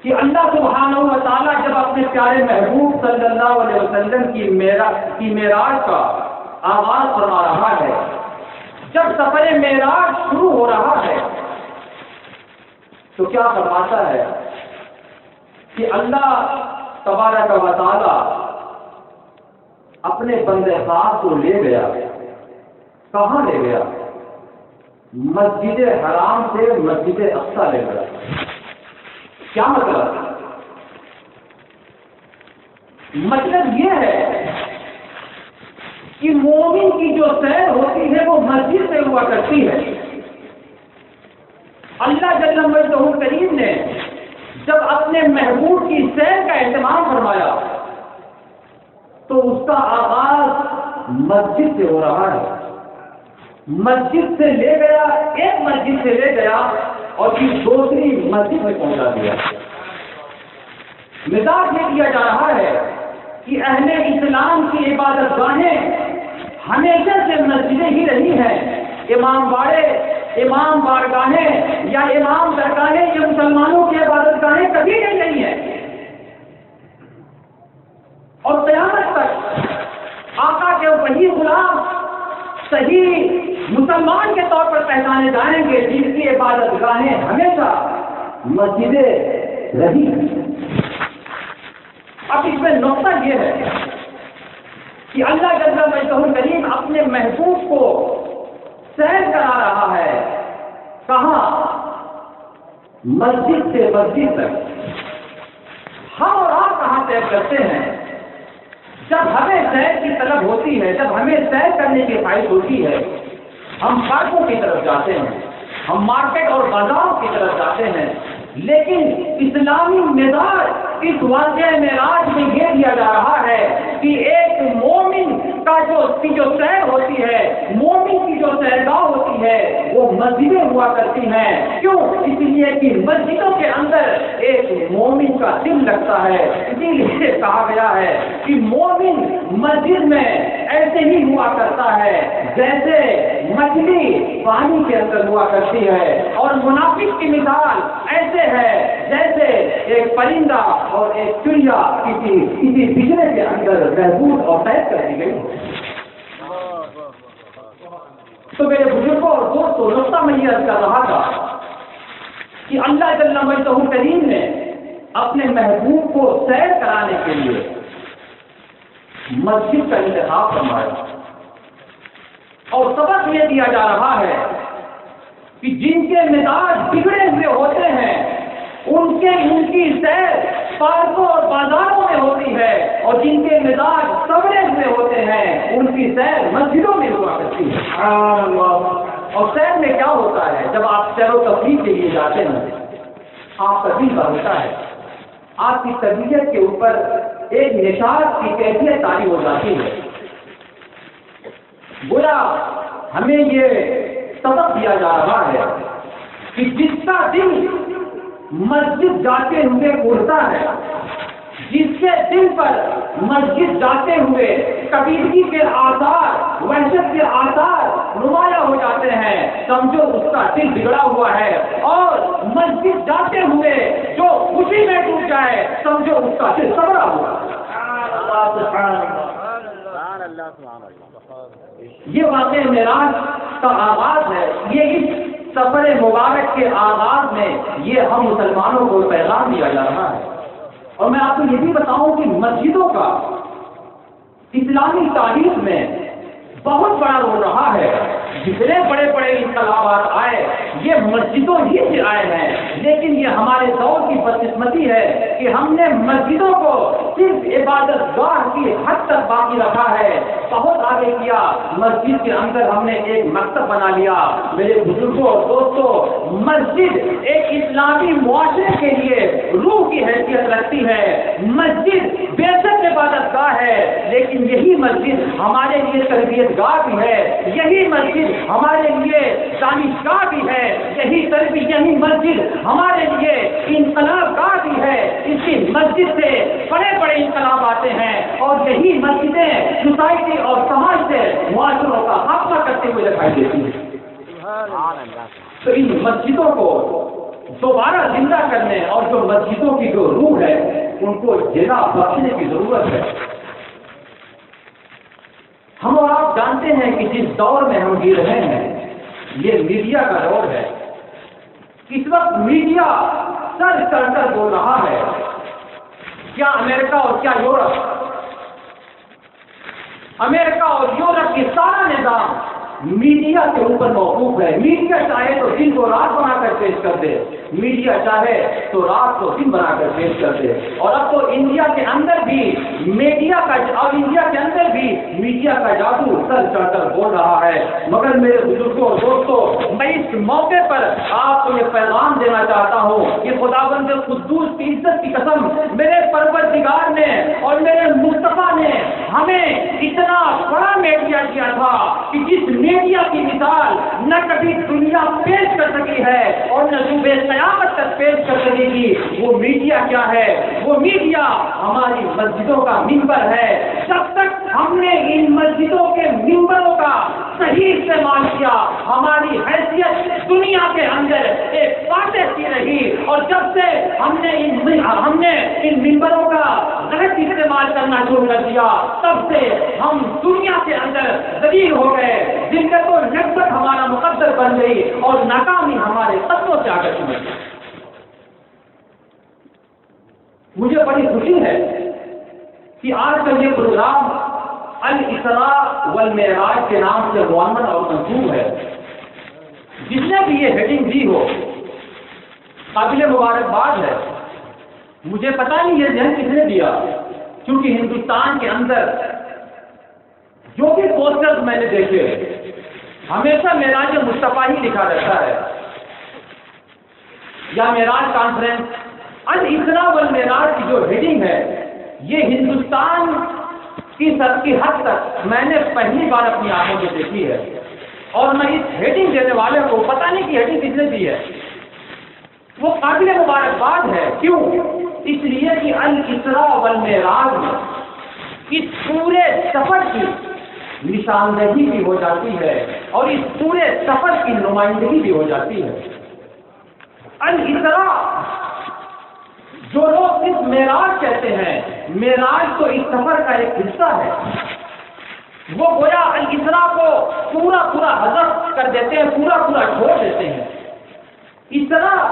کہ اللہ سبحانہ و تعالیٰ جب اپنے پیارے محبوب صلی اللہ علیہ وسلم کی معراج کا آغاز فرما رہا ہے، جب سفر معراج شروع ہو رہا ہے تو کیا فرماتا ہے کہ اللہ تبارک و تعالیٰ اپنے بندے خاص کو لے گیا۔ کہاں لے گیا؟ مسجد حرام سے مسجد اقصی لے گیا۔ کیا مطلب؟ مطلب یہ ہے کہ مومن کی جو سیر ہوتی ہے وہ مسجد سے ہوا کرتی ہے۔ اللہ جل مجدہ الکریم نے جب اپنے محبوب کی سیر کا اہتمام فرمایا تو اس کا آغاز مسجد سے ہو رہا ہے۔ مسجد سے لے گیا، ایک مسجد سے لے گیا اور پھر دوسری مسجد میں پہنچا دیا۔ مزاج یہ کیا جا رہا ہے کہ اہل اسلام کی عبادت گاہیں ہمیشہ سے مسجدیں ہی رہی ہیں۔ امام باڑے، امام بارگاہیں یا امام درگاہیں یہ مسلمانوں کی عبادت گاہیں کبھی نہیں رہی ہیں، اور قیامت تک آقا کے وہی غلام صحیح مسلمان کے طور پر پہچانے جائیں گے جن کی عبادت گاہیں ہمیشہ مسجدیں رہی ہیں۔ اب اس میں نقطہ یہ ہے کہ اللہ جل مجدہ الکریم اپنے محبوب کو سیر کرا رہا ہے۔ کہاں؟ مسجد سے مسجد تک۔ ہم اور آپ کہاں سیر کرتے ہیں؟ جب ہمیں سیر کی طلب ہوتی ہے، جب ہمیں سیر کرنے کی خواہش ہوتی ہے، ہم پارکوں کی طرف جاتے ہیں، ہم مارکیٹ اور بازاروں کی طرف جاتے ہیں، لیکن اسلامی مزاج اس واقعہ معراج میں یہ دیا جا رہا ہے کہ ایک مومن کی جو سیر ہوتی ہے، مومن کی جو سیرگاہ ہوتی ہے، وہ مسجدیں ہوا کرتی ہیں۔ کیوں؟ اس لیے کہ مسجدوں کے اندر ایک مومن کا دل لگتا ہے۔ اسی لیے کہا گیا ہے کہ مومن مسجد میں ایسے ہی ہوا کرتا ہے جیسے مچھلی پانی کے اندر ہوا کرتی ہے، اور منافق کی مثال ایسے ہے جیسے ایک پرندہ اور ایک چڑیا کسی پنجرے کے اندر محفوظ اور قید کر دی گئی۔ تو میرے بزرگوں اور دوستوں، نقطہ میں یہ عرض کر رہا تھا کہ اللہ جل مجدہ کریم نے اپنے محبوب کو سیر کرانے کے لیے مسجد کا انتخاب فرمایا، اور سبق یہ دیا جا رہا ہے کہ جن کے مزاج بگڑے ہوئے ہوتے ہیں ان کی سیر پارکوں اور بازاروں میں ہوتی ہے، اور جن کے مزاج سبرے ہوئے ہوتے ہیں ان کی سیر مسجدوں میں ہوا کرتی ہے۔ اور سیر میں کیا ہوتا ہے؟ جب آپ سیر و تفریح کے لیے جاتے ہیں، آپ کا دل بڑھتا ہے، آپ کی طبیعت کے اوپر ایک نشاط کی کیفیت طاری ہو جاتی ہے۔ گویا ہمیں یہ سبق دیا جا رہا ہے کہ جس کا دل مسجد جاتے ہوئے اڑتا ہے، جس کے دل پر مسجد جاتے ہوئے کبیرگی کے آثار، وحشت کے آثار نمایاں ہو جاتے ہیں، سمجھو اس کا دل بگڑا ہوا ہے، اور مسجد جاتے ہوئے جو خوشی میں ڈوب جائے سمجھو اس کا دل سبرا ہوا ہے۔ یہ واقعہ معراج کا آغاز ہے، یہ اس سفر مبارک کے آغاز میں یہ ہم مسلمانوں کو پیغام دیا جا رہا ہے۔ اور میں آپ کو یہ بھی بتاؤں کہ مسجدوں کا اسلامی تاریخ میں بہت بڑا رول رہا ہے۔ جتنے بڑے بڑے انقلابات آئے یہ مسجدوں ہی سے آئے ہیں، لیکن یہ ہمارے دور کی بدقسمتی ہے کہ ہم نے مسجدوں کو صرف عبادت گاہ کی حد تک باقی رکھا ہے، بہت آگے کیا۔ مسجد کے اندر ہم نے ایک مکتب بنا لیا۔ میرے بزرگوں اور دوستوں، مسجد ایک اسلامی معاشرے کے لیے روح کی حیثیت رکھتی ہے۔ مسجد بے شک عبادت گاہ ہے، لیکن یہی مسجد ہمارے لیے تربیت گاہ بھی ہے، یہی مسجد ہمارے لیے دانشگاہ بھی ہے، یہی مسجد ہمارے لیے انقلاب گاہ بھی ہے۔ اسی مسجد سے بڑے بڑے انقلاب آتے ہیں، اور یہی مسجدیں سوسائٹی اور سماج سے معاشروں کا خاتمہ کرتے ہوئے دکھائی دیتی ہیں۔ تو ان مسجدوں کو دوبارہ زندہ کرنے اور جو مسجدوں کی جو روح ہے ان کو جلا بخشنے کی ضرورت ہے۔ ہم اور آپ جانتے ہیں کہ جس دور میں ہم جی رہے ہیں یہ میڈیا کا دور ہے۔ اس وقت میڈیا سر چڑھ کر بول رہا ہے، کیا امریکہ اور کیا امریکہ اور یورپ کی سارا نظام میڈیا کے اوپر موقوف ہے۔ میڈیا چاہے تو دن کو رات بنا کر پیش کر دے، میڈیا چاہے تو رات کو دن بنا کر پیش کر دے۔ اور اب تو انڈیا کے اندر بھی میڈیا کا جادو سر چڑھ کر بول رہا ہے۔ مگر میرے بزرگوں اور دوستوں، میں اس موقع پر آپ کو یہ پیغام دینا چاہتا ہوں کہ خداوند قدوس کی عزت کی قسم، میرے پروردگار نے اور میرے مصطفیٰ نے ہمیں اتنا بڑا میڈیا دیا تھا کہ جس میڈیا کی مثال نہ کبھی دنیا پیش کر سکی ہے اور نہ صبح قیامت تک پیش کر سکے گی۔ وہ میڈیا کیا ہے؟ وہ میڈیا ہماری مسجدوں کا ممبر ہے۔ جب تک ہم نے ان مسجدوں کے ممبروں کا صحیح استعمال کیا، ہماری حیثیت دنیا کے اندر ایک فاتح کی رہی، اور جب سے ہم نے ان ممبروں کا غلط استعمال کرنا شروع کر دیا، تب سے ہم دنیا کے اندر ذلیل ہو گئے، ذلت و نکبت ہمارا مقدر بن گئی، اور ناکامی ہمارے قدموں سے آگے چل گئی۔ مجھے بڑی خوشی ہے کہ آج کا یہ پروگرام الاسراء والمعراج کے نام سے معمر اور منصوب ہے۔ جس نے بھی یہ ہیڈنگ دی ہو قابل مبارکباد ہے۔ مجھے پتا نہیں یہ ذہن کس نے دیا کیونکہ ہندوستان کے اندر جو بھی پوسٹر میں نے دیکھے ہمیشہ معراج مصطفیٰ ہی لکھا رہتا ہے، یا معراج کانفرنس۔ الاسراء والمعراج کی جو ہیڈنگ ہے یہ ہندوستان کی حد تک میں نے پہلی بار اپنی آنکھوں سے دیکھی ہے، اور میں اس ہیڈنگ دینے والے کو پتہ نہیں کہ ہیڈنگ کس نے دی ہے، وہ قابل مبارکباد ہے۔ کیوں؟ اس لیے کہ الاسراء والمعراج میں اس پورے سفر کی نشاندہی بھی ہو جاتی ہے اور اس پورے سفر کی نمائندگی بھی ہو جاتی ہے۔ الاسراء جو لوگ اس معراج کہتے ہیں، معراج تو اس سفر کا ایک حصہ ہے، وہ گویا الاسراء کو پورا حذف کر دیتے ہیں، پورا چھوڑ دیتے ہیں۔ اسراء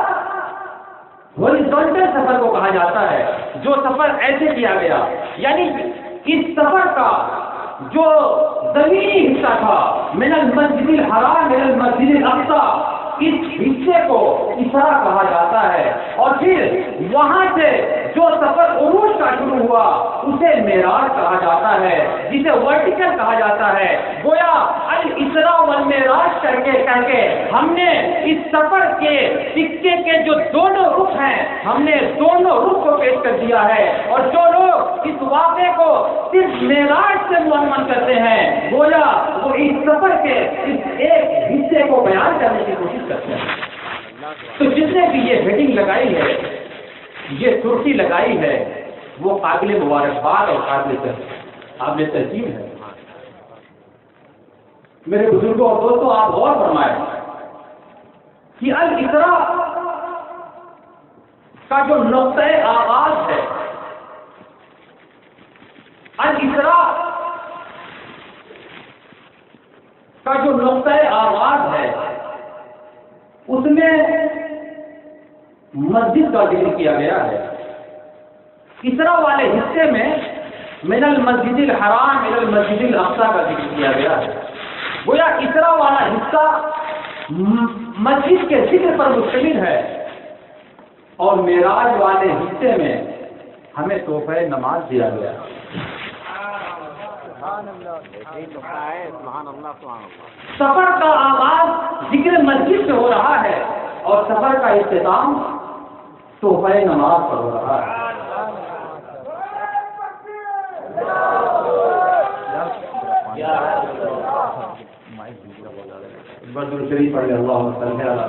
ہاریزونٹل سفر کو کہا جاتا ہے، جو سفر ایسے کیا گیا، یعنی اس سفر کا جو زمینی حصہ تھا، من المسجد الحرام الى المسجد الاقصی، اس حصے کو اسراء کہا جاتا ہے، اور پھر وہاں سے جو سفر عروج کا شروع ہوا اسے معراج کہا جاتا ہے، جسے ورٹیکل کہا جاتا ہے۔ گویا الاسراء والمعراج کہہ کے ہم نے اس سفر کے سکے کے جو دونوں رخ ہیں، ہم نے دونوں رخ کو پیش کر دیا ہے، اور جو لوگ اس واقعے کو صرف معراج سے منسوب کرتے ہیں، گویا وہ اس سفر کے اس ایک حصے کو بیان کرنے کی کوشش کرتے ہیں۔ تو جس نے بھی یہ ہیڈنگ لگائی ہے، یہ سرخی لگائی ہے، وہ قابل مبارکباد اور قابل تحسین ہے۔ میرے بزرگوں اور دوستوں، آپ غور فرمائیں کہ الاسراء کا جو نقطۂ آغاز ہے، الاسراء کا جو نقطۂ آغاز ہے اس میں مسجد کا ذکر کیا گیا ہے۔ اسراء والے حصے میں من المسجد الحرام الى المسجد الاقصی کا ذکر کیا گیا ہے۔ گویا اسراء والا حصہ مسجد کے ذکر پر مشتمل ہے، اور معراج والے حصے میں ہمیں تحفہ نماز دیا گیا۔ سفر کا آغاز ذکر مسجد سے ہو رہا ہے، اور سفر کا اختتام تحفہ نماز پر ہو رہا ہے۔ درود شریف پڑھ لیں، اللہم صلی علی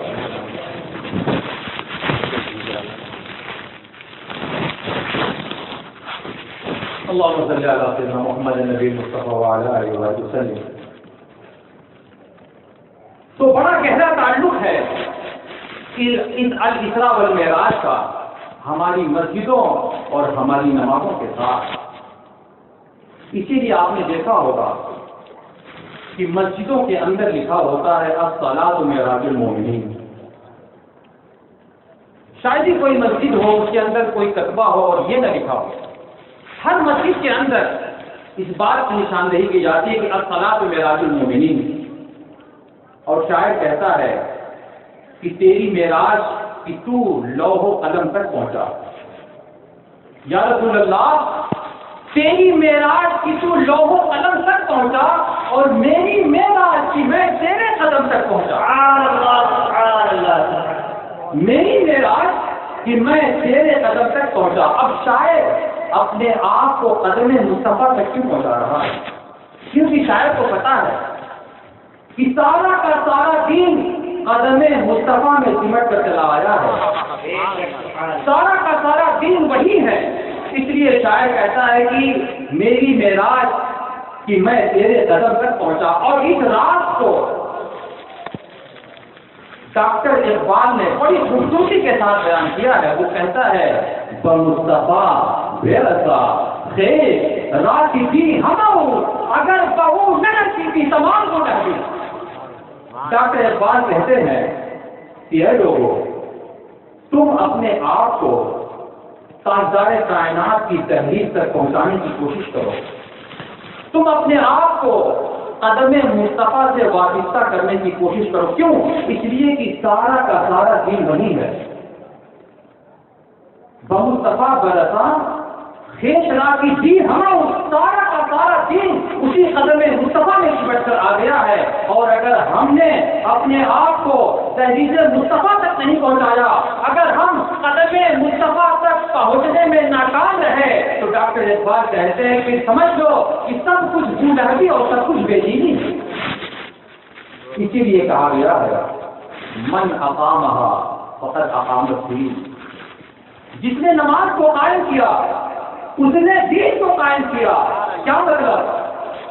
اللہم صلی علی سیدنا محمد نبی مصطفیٰ وعلی آلہ وسلم۔ تو بڑا گہرا تعلق ہے اس الاسراء والمعراج کا ہماری مسجدوں اور ہماری نمازوں کے ساتھ۔ اسی لیے آپ نے دیکھا ہوگا کہ مسجدوں کے اندر لکھا ہوتا ہے الصلاۃ معراج المومنین۔ شاید ہی کوئی مسجد ہو اس کے اندر کوئی کتبہ ہو اور یہ نہ لکھا ہو۔ ہر مسجد کے اندر اس بات کی نشاندہی کی جاتی ہے کہ الصلاۃ معراج المومنین، اور شاعر کہتا ہے کہ تیری معراج کی تو لوح و قلم تک پہنچا۔ یا رسول اللہ، تیری معراج کی تو لوح و قلم تک پہنچا، اور میری معراج کی میں تیرے قدم تک پہنچا۔ میری معراج کہ میں تیرے قدم تک پہنچا۔ اب شاعر اپنے آپ کو قدم مصطفیٰ تک کیوں پہنچا رہا ہے؟ کیونکہ شاعر کو پتا ہے کہ سارا کا سارا دین قدم مصطفیٰ میں سمٹ کر چلا آیا ہے، سارا کا سارا دین وہی ہے۔ اس لیے شاعر کہتا ہے کہ میری معراج کہ میں تیرے قدم تک پہنچا۔ اور اس رات کو ڈاکٹر اقبال نے بڑی خوبصورتی کے ساتھ بیان کیا ہے۔ وہ کہتا ہے بمصطفیٰ برسا خیر راتی بھی ہماؤں اگر بہو نرسی کی تمام کو ڈھکی۔ ڈاکٹر اقبال کہتے ہیں کہ اے لوگوں، تم اپنے آپ کو تاجدار کائنات کی تحریر تک پہنچانے کی کوشش کرو، تم اپنے آپ کو قدم مصطفیٰ سے وابستہ کرنے کی کوشش کرو۔ کیوں؟ اس لیے کہ سارا کا سارا دین وہی ہے۔ بمصطفیٰ برسا کھینچنا کی دین ہمیں سارا کا سارا دین اسی قدم مصطفیٰ میں چمٹ کر آ گیا ہے. اور اگر ہم نے اپنے آپ کو تحریز مصطفیٰ تک نہیں پہنچایا، اگر ہم قدم مصطفیٰ تک پہنچنے میں ناکام رہے، تو ڈاکٹر اقبال کہتے ہیں کہ سمجھ لو کہ سب کچھ بھولہوی اور سب کچھ بے دینی ہے. اسی لیے کہا گیا ہے من اقامہا فقد اقام الدین. جس نے نماز کو قائم کیا اس نے دین کو قائم کیا. کیا مطلب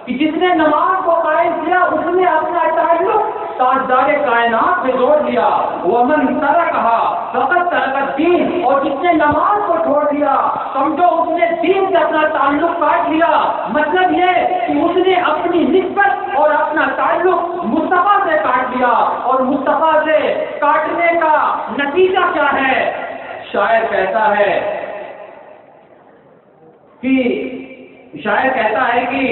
کہ جس نے نماز کو قائم کیا اس نے اپنا تعلق تاجدار کائنات سے جوڑ لیا. ومن ترکہا فقد ترک الدین. اور جس نے نماز کو چھوڑ دیا سمجھو اس نے دین سے اپنا تعلق کاٹ لیا. مطلب یہ کہ اس نے اپنی نسبت اور اپنا تعلق مصطفیٰ سے کاٹ لیا. اور مصطفیٰ سے کاٹنے کا نتیجہ کیا ہے؟ شاعر کہتا ہے کہ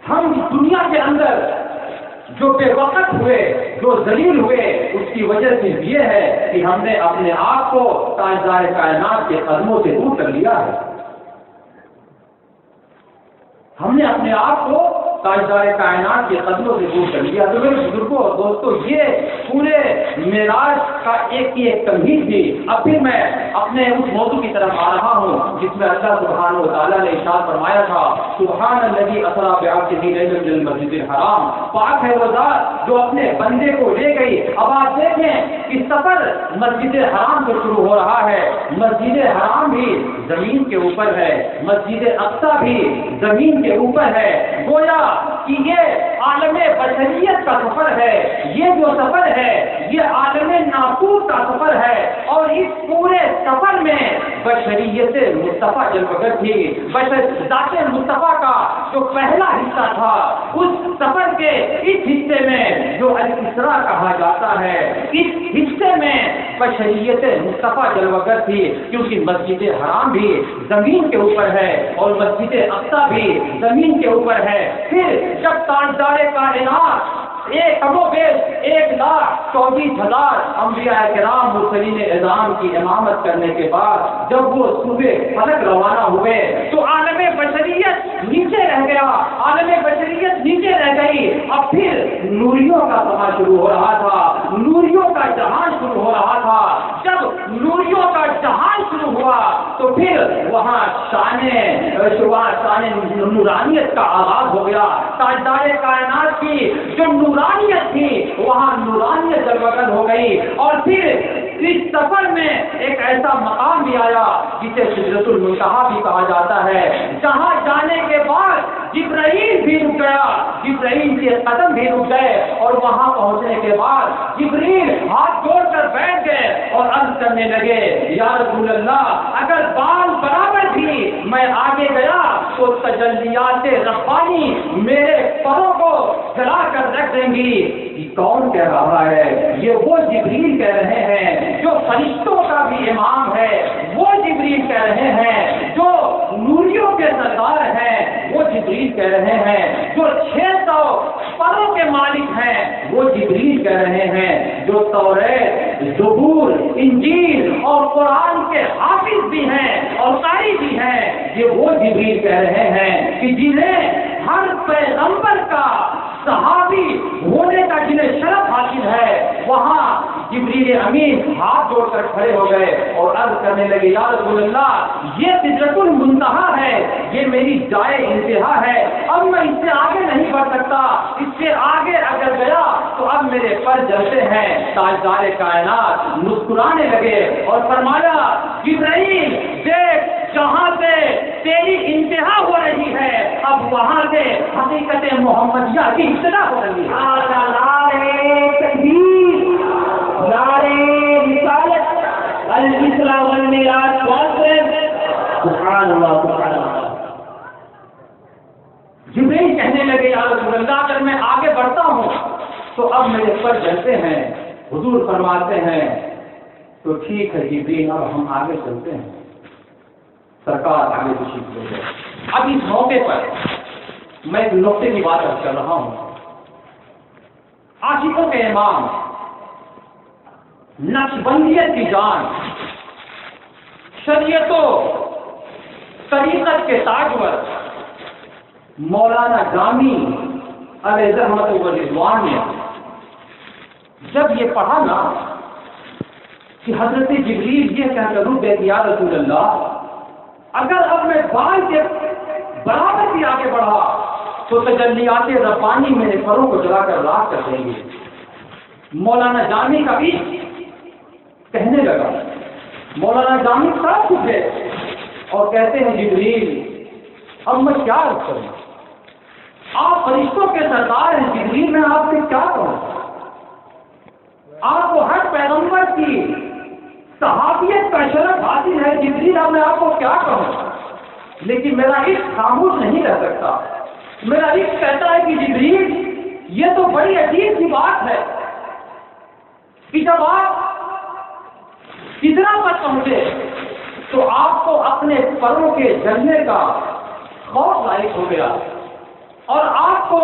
ہم دنیا کے اندر جو بے وقت ہوئے، جو ذلیل ہوئے، اس کی وجہ سے یہ ہے کہ ہم نے اپنے آپ کو تاجدار کائنات کے قدموں سے دور کر لیا ہے. ہم نے اپنے آپ کو تاجدار کائنات کے قدموں سے دور کر لیا. تو میرے بزرگوں اور دوستوں، یہ پورے معراج کا ایک ہی ایک تمہید تھی. اب پھر میں اپنے اس موضوع کی طرف آ رہا ہوں جس میں اللہ سبحانہ و تعالیٰ نے ارشاد فرمایا تھا سبحان الذی اسری بعبدہ لیلا من المسجد الحرام. پاک ہے وہ ذات جو اپنے بندے کو لے گئی. اب آپ دیکھیں کہ سفر مسجد حرام سے شروع ہو رہا ہے. مسجد حرام بھی زمین کے اوپر ہے، مسجد اقصی بھی زمین کے اوپر ہے. گویا کہ یہ عالم بشریت کا سفر ہے. یہ جو سفر ہے یہ عالم ناسوت کا سفر ہے. اور اس پورے سفر میں بشریت مصطفیٰ جلوگر تھی. ذات مصطفیٰ کا جو پہلا حصہ تھا، اس سفر کے اس حصے میں جو الاسراء کہا جاتا ہے، اس حصے میں بشریت مصطفیٰ جلوگر تھی. کیونکہ مسجد حرام بھی زمین کے اوپر ہے اور مسجد اقصی بھی زمین کے اوپر ہے. پھر جب تاجدار کائنات کم و بیش 1,24,000 انبیاء کرام مرسلین اعظام کی امامت کرنے کے بعد جب وہ صبح فلک روانہ ہوئے تو عالم بشریت نیچے رہ گیا، عالم بشریت نیچے رہ گئی. اب پھر نوریوں کا سما شروع ہو رہا تھا، نوریوں کا جہان شروع ہو رہا تھا. جب نوریوں کا جہان شروع ہوا تو پھر وہاں شان نورانیت کا آغاز ہو گیا. تاجدار کائنات کی جو نورانیت تھی وہاں نورانیت جلوگر ہو گئی. اور پھر اس سفر میں ایک ایسا مقام بھی آیا جسے سدرۃ المنتہا بھی کہا جاتا ہے، جہاں جانے کے بعد جبرائیل بھی رک گیا، جبرائیل کے قدم بھی رک گئے. اور وہاں پہنچنے کے بعد جبرائیل ہاتھ جوڑ کر بیٹھ گئے اور عرض کرنے لگے یا رسول اللہ اگر بال برابر بھی میں آگے گیا تو تجلیات ربانی میرے پروں کو جلا کر رکھ دیں گی. یہ کون کہہ رہا ہے؟ یہ وہ جبرائیل کہہ رہے ہیں جو فرشتوں کا بھی امام ہے. وہ جبرائیل کہہ رہے ہیں جو نوریوں کے سردار ہیں. وہ جبرائیل کہہ رہے ہیں جو 600 پروں کے مالک ہیں. وہ جبرائیل کہہ رہے ہیں جو توریت، زبور، انجیل اور قرآن کے حافظ بھی ہیں اور قاری بھی ہیں. یہ وہ جبرائیل کہہ رہے ہیں کہ جنہیں ہر پیغمبر کا صحابی ہونے کا جنہیں شرف حاصل ہے. وہاں جبریل امین ہاتھ جوڑ کر کھڑے ہو گئے اور عرض کرنے لگے یا رسول اللہ یہ سدرۃ المنتہا ہے، یہ میری جائے انتہا ہے. اب میں اس سے آگے نہیں بڑھ سکتا. اس سے آگے اگر گیا تو اب میرے پر جلتے ہیں. تاجدار کائنات مسکرانے لگے اور فرمایا جبرائیل دیکھ جہاں سے تیری انتہا ہو رہی ہے اب وہاں سے حقیقت محمدیہ کی ابتدا ہو رہی ہے. نعرے تکبیر، نعرے رسالت، الاسراء والمعراج. سبحان اللہ سبحان اللہ. جبرائیل کہنے لگے یا رسول اللہ اگر میں آگے بڑھتا ہوں تو اب میرے پر جلتے ہیں. حضور فرماتے ہیں تو ٹھیک ہے جبرائیل اب ہم آگے چلتے ہیں. سرکار آگے تشریف لے گئے. اب اس موقع پر میں ایک نقطے کی بات کر رہا ہوں. عاشقوں کے امام، نقشبندیت کی جان، شریعت و طریقت کے تاجور مولانا جامی علیہ رحمت و رضوان نے جب یہ پڑھا نا کہ حضرت جبریل یہ کہہ کر رک یا رسول اللہ، اگر اب میں بال کے برابر بھی آگے بڑھا تو تجلیات ربانی میرے پروں کو جلا کر راکھ کر دیں گے۔ مولانا جامی کا بھی کہنے لگا، مولانا جامی صاحب اٹھے اور کہتے ہیں جبریل اب میں کیا عرض کروں، آپ فرشتوں کے سردار ہیں جبریل، میں آپ سے کیا کہوں، آپ کو ہر پیغمبر کی صحابیت کا شرف حاصل ہے جبریل، اب میں آپ کو کیا کہوں، لیکن میرا عشق خاموش نہیں رہ سکتا، میرا عشق کہتا ہے کہ جبریل یہ تو بڑی عجیب سی بات ہے کہ جب آپ سدرا پر پہنچے تو آپ کو اپنے پروں کے جلنے کا خوف لاحق ہو گیا اور آپ کو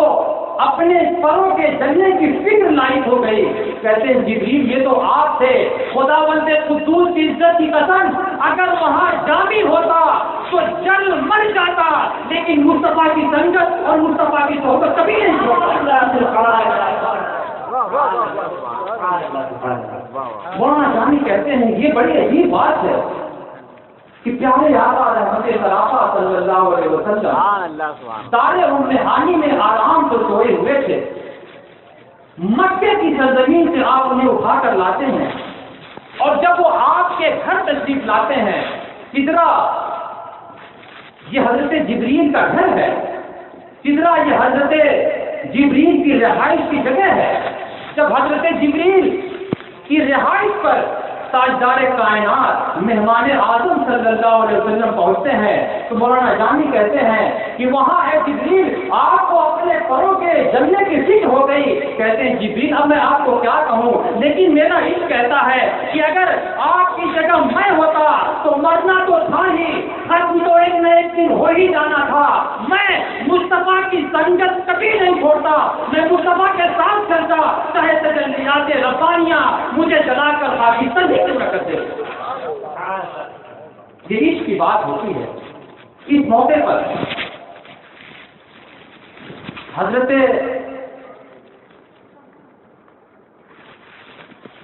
اپنے پروں کے جلنے کی فکر لاحق ہو گئی۔ کہتے ہیں جبریل یہ تو آپ تھے، خداوند قدوس کی عزت کی قسم اگر وہاں جامی ہوتا تو جل مر جاتا، لیکن مصطفیٰ کی سنگت اور مصطفیٰ کی صحبت کبھی نہیں مولانا جامی کہتے ہیں یہ بڑی عجیب بات ہے کہ پیارے آقا رحمت صرافہ صلی اللہ علیہ وسلم سارے روحانی میں آرام سے سوئے ہوئے تھے، مکے کی سرزمین سے آپ انہیں اٹھا کر لاتے ہیں اور جب وہ آپ کے گھر تشریف لاتے ہیں، سدرا یہ حضرت جبریل کا گھر ہے، سدرا یہ حضرت جبریل کی رہائش کی جگہ ہے۔ جب حضرت جبریل کی رہائش پر تاجدار کائنات مہمان اعظم صلی اللہ علیہ وسلم پہنچتے ہیں تو مولانا جامی کہتے ہیں کہ وہاں ہے جبریل، آپ کو اپنے پروں کے جلنے کی فکر ہو گئی۔ کہتے ہیں جبریل اب میں آپ کو کیا کہوں، لیکن میرا عشق کہتا ہے کہ اگر آپ کی جگہ میں ہوتا تو مرنا تو تھا ہی، ختم تو ایک نہ ایک دن ہو ہی جانا تھا، میں مصطفیٰ کی سنگت کبھی نہیں چھوڑتا، میں مصطفیٰ کے ساتھ چلتا، چاہے تجلیات ربانیاں مجھے جلا کر خاکی تنظیم نہ کر دے۔ یہ عشق کی بات ہوتی ہے۔ اس موقع پر حضرت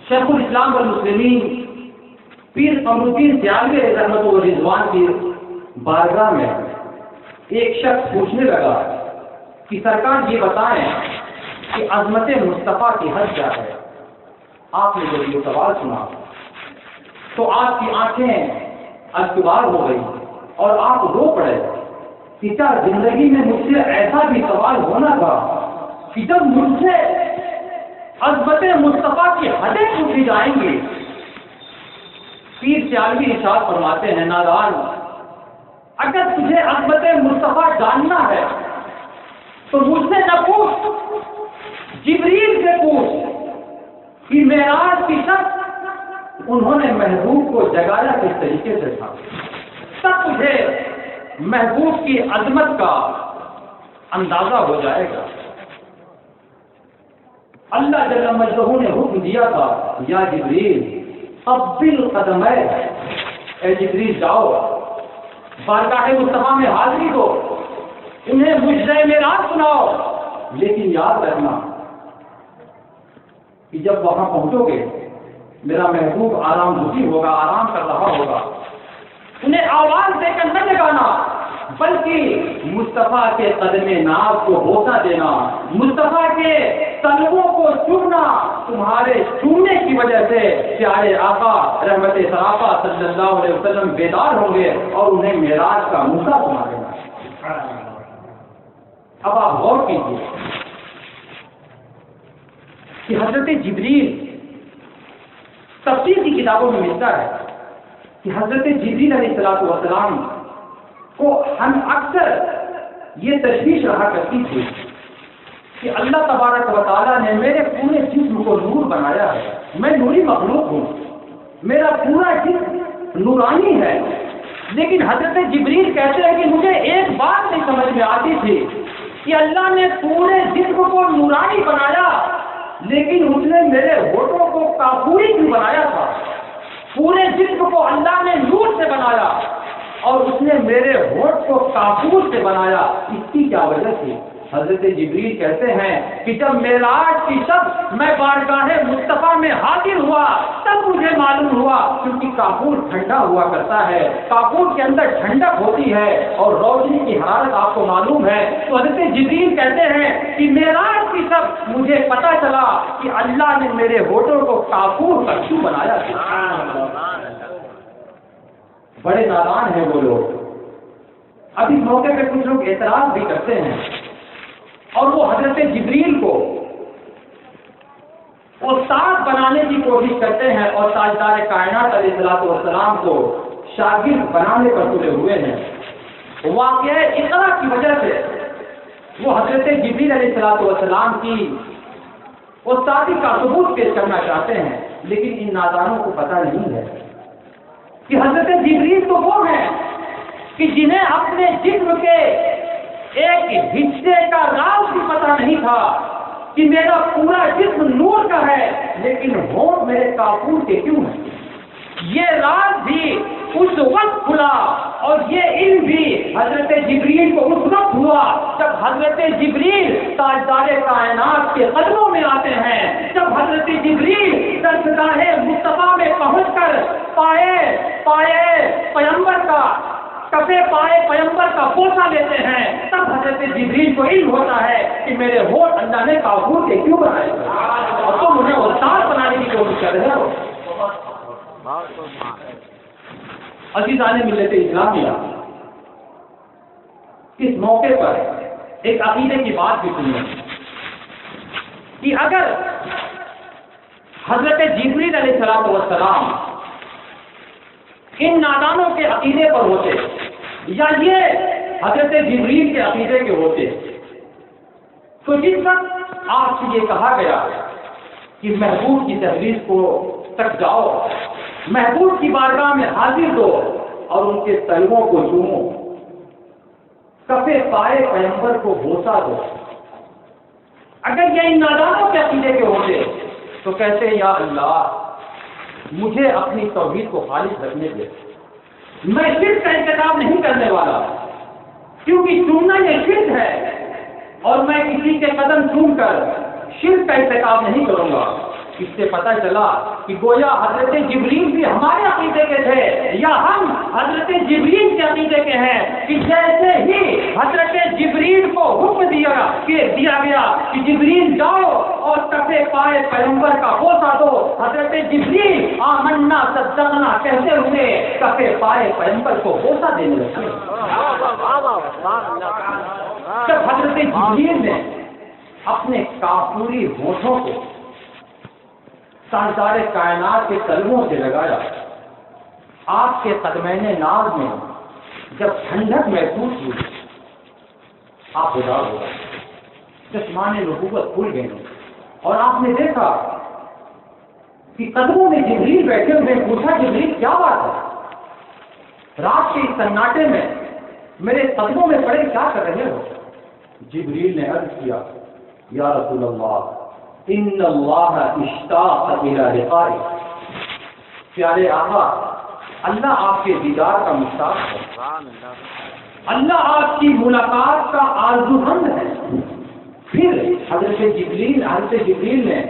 شیخ الاسلام والمسلمین پیر قمر الدین سیالوی رحمت و رضوان کی بارگاہ میں ایک شخص پوچھنے لگا کہ سرکار یہ بتائیں کہ عظمت مصطفیٰ کی حد کیا ہے۔ آپ نے جب یہ سوال سنا تو آپ کی آنکھیں اشکبار ہو گئی اور آپ رو پڑے کہ کیا زندگی میں مجھ سے ایسا بھی سوال ہونا تھا کہ جب مجھ سے عظمت مصطفیٰ کی حدیں پوچھی جائیں گی۔ پیر سیالوی ارشاد فرماتے ہیں نادان اگر تجھے عظمت مصطفیٰ جاننا ہے تو مجھ سے نہ پوچھ، جبریل سے پوچھ کہ معراج کی شب انہوں نے محبوب کو جگایا کس طریقے سے تھا، تب تجھے محبوب کی عظمت کا اندازہ ہو جائے گا۔ اللہ جل مجدہ نے حکم دیا تھا یا جبریل قبل قدمے، اے جبریل جاؤ بارگاہ مصطفیٰ میں حاضری دو، انہیں مجزۂ معراج سناؤ، لیکن یاد رکھنا کہ جب وہاں پہنچو گے میرا محبوب آرام دھی ہوگا، آرام کر رہا ہوگا، انہیں آواز دے کر نہ جگانا بلکہ مصطفیٰ کے قدم ناز کو بوسہ دینا، مصطفیٰ کے طلبوں کو چومنا، تمہارے چومنے کی وجہ سے پیارے آقا رحمت صرافہ صلی اللہ علیہ وسلم بیدار ہوں گے اور انہیں معراج کا موسیٰ سنا دینا۔ اب آپ غور کیجیے کہ حضرت جبریل تفسیر کی کتابوں میں ملتا ہے کہ حضرت جبریل علیہ السلام کو ہم اکثر یہ تشویش رہا کرتی تھی کہ اللہ تبارک و تعالیٰ نے میرے پورے جسم کو نور بنایا ہے، میں نوری مخلوق ہوں، میرا پورا جسم نورانی ہے، لیکن حضرت جبریل کہتے ہیں کہ مجھے ایک بات نہیں سمجھ میں آتی تھی کہ اللہ نے پورے جسم کو نورانی بنایا لیکن اس نے میرے ہونٹوں کو کافوری کیوں بنایا تھا؟ پورے جسم کو اللہ نے نور سے بنایا اور اس نے میرے ہونٹ کو کافور سے بنایا، اس کی کیا وجہ تھی؟ حضرت جبریل کہتے ہیں کہ جب معراج کی شب میں بارگاہ مصطفیٰ میں حاضر ہوا تب مجھے معلوم ہوا، کیونکہ کافور ٹھنڈا ہوا کرتا ہے، کافور کے اندر ٹھنڈک ہوتی ہے اور روشنی کی حرارت آپ کو معلوم ہے۔ تو حضرت جبریل کہتے ہیں کہ معراج کی شب مجھے پتا چلا کہ اللہ نے میرے ہونٹوں کو کافور کا کیوں بنایا تھا۔ بڑے نادان ہیں وہ لوگ۔ اب اس موقع پہ کچھ لوگ اعتراض بھی کرتے ہیں اور وہ حضرت جبریل کو استاد بنانے کی کوشش کرتے ہیں اور تاجدار کائنات علیہ الصلوۃ والسلام کو شاگرد بنانے پر تلے ہوئے ہیں۔ واقعہ اقرا کی وجہ سے وہ حضرت جبریل علیہ الصلوۃ والسلام کی استادی کا ثبوت پیش کرنا چاہتے ہیں، لیکن ان نادانوں کو پتہ نہیں ہے کہ حضرت جبریل تو وہ ہیں کہ جنہیں اپنے جسم کے ایک حصے کا راز بھی پتہ نہیں تھا کہ میرا پورا جسم نور کا ہے لیکن ہونٹ میرے کافور کے کیوں ہیں۔ یہ راز بھی اس وقت کھلا اور یہ علم بھی حضرت جبریل کو اس وقت ہوا جب حضرت جبریل تاجدار کائنات کے قدموں میں آتے ہیں، جب حضرت جبریل درسگاہ مصطفیٰ میں پہنچ کر پائے پیغمبر کا کفے پائے پیغمبر کا بوسہ لیتے ہیں، تب حضرت جبریل کو علم ہوتا ہے کہ میرے ہونٹ اللہ نے کافور کے کیوں بنائے اور تم انہیں استاد بنانے کی کوشش کر رہے ہو۔ عزیزان ملت اسلامیہ، اس موقع پر ایک عقیدے کی بات بھی سنیں کہ اگر حضرت جبریل علیہ الصلوۃ والسلام ان نادانوں کے عقیدے پر ہوتے یا یہ حضرت جبریل کے عقیدے کے ہوتے تو جس وقت آپ سے یہ کہا گیا کہ محبوب کی تحریر کو تک جاؤ، محبوب کی بارگاہ میں حاضر دو اور ان کے طلبوں کو چومو، کفے پائے پیغمبر کو بوسہ دو، اگر یہ ان نادانوں کے عقیدے کے ہوتے تو کہتے ہیں یا اللہ مجھے اپنی توحید کو خالص رکھنے دے، میں شرک کا ارتکاب نہیں کرنے والا، کیونکہ چومنا یہ شرک ہے اور میں کسی کے قدم چوم کر شرک کا ارتکاب نہیں کروں گا۔ اس سے پتہ چلا کہ گویا حضرت جبریل بھی ہمارے عقیدے کے تھے یا ہم حضرت جبریل کے عقیدے کے ہیں کہ جیسے ہی حضرت جبریل کو حکم دیا گیا کہ جبریل جاؤ اور کفے پائے پیغمبر کا بوسہ دو، حضرت جبریل آمنا صدقنا کہتے ہوئے کفے پائے پیغمبر کو بوسہ دینے لگے۔ جب حضرت جبریل نے اپنے کافوری ہونٹوں کو تاجدار کائنات کے قدموں سے لگایا، آپ کے قدمین ناز میں جب ٹھنڈک محسوس ہوئی آپ اداس ہو گئے، چشمان نبوت کھل گئے اور آپ نے دیکھا کہ قدموں میں جبریل بیٹھے ہوئے، پوچھا جبریل کیا بات ہے، رات کے اس سناٹے میں میرے قدموں میں پڑے کیا کر رہے ہو؟ جبریل نے عرض کیا یا رسول اللہ ان اللہ اشتاق الی لقائک، پیارے آقا اللہ آپ کے دیدار کا مشتاق ہے، اللہ آپ کی ملاقات کا آرزومند ہے۔ پھر حضرت جبریل نے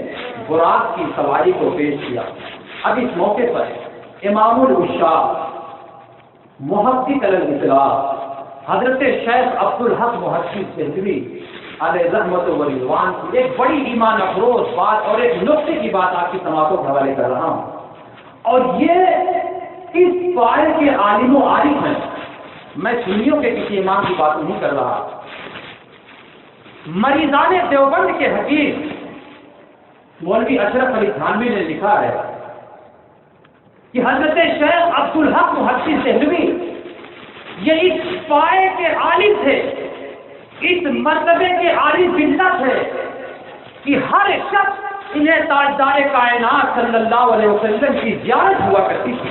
براق کی سواری کو پیش کیا۔ اب اس موقع پر امام العشاق محقق الاطلاع حضرت شیخ عبدالحق محقق دہلوی علیہ رحمت و رضوان کی ایک بڑی ایمان افروز بات اور ایک نقطے کی بات آپ کی سماعتوں کے حوالے کر رہا ہوں، اور یہ اس پائے کے عالم و عارف ہیں، میں سنیوں کے کسی امام کی بات نہیں کر رہا۔ مریضان دیوبند کے حکیم مولوی اشرف علی تھانوی نے لکھا ہے کہ حضرت شیخ عبدالحق محقق دہلوی یہ اس پائے کے عالم تھے، اس مرتبے کے عالی بلت ہے کہ ہر شخص انہیں تاجدار کائنات صلی اللہ علیہ وسلم کی زیارت ہوا کرتی تھی۔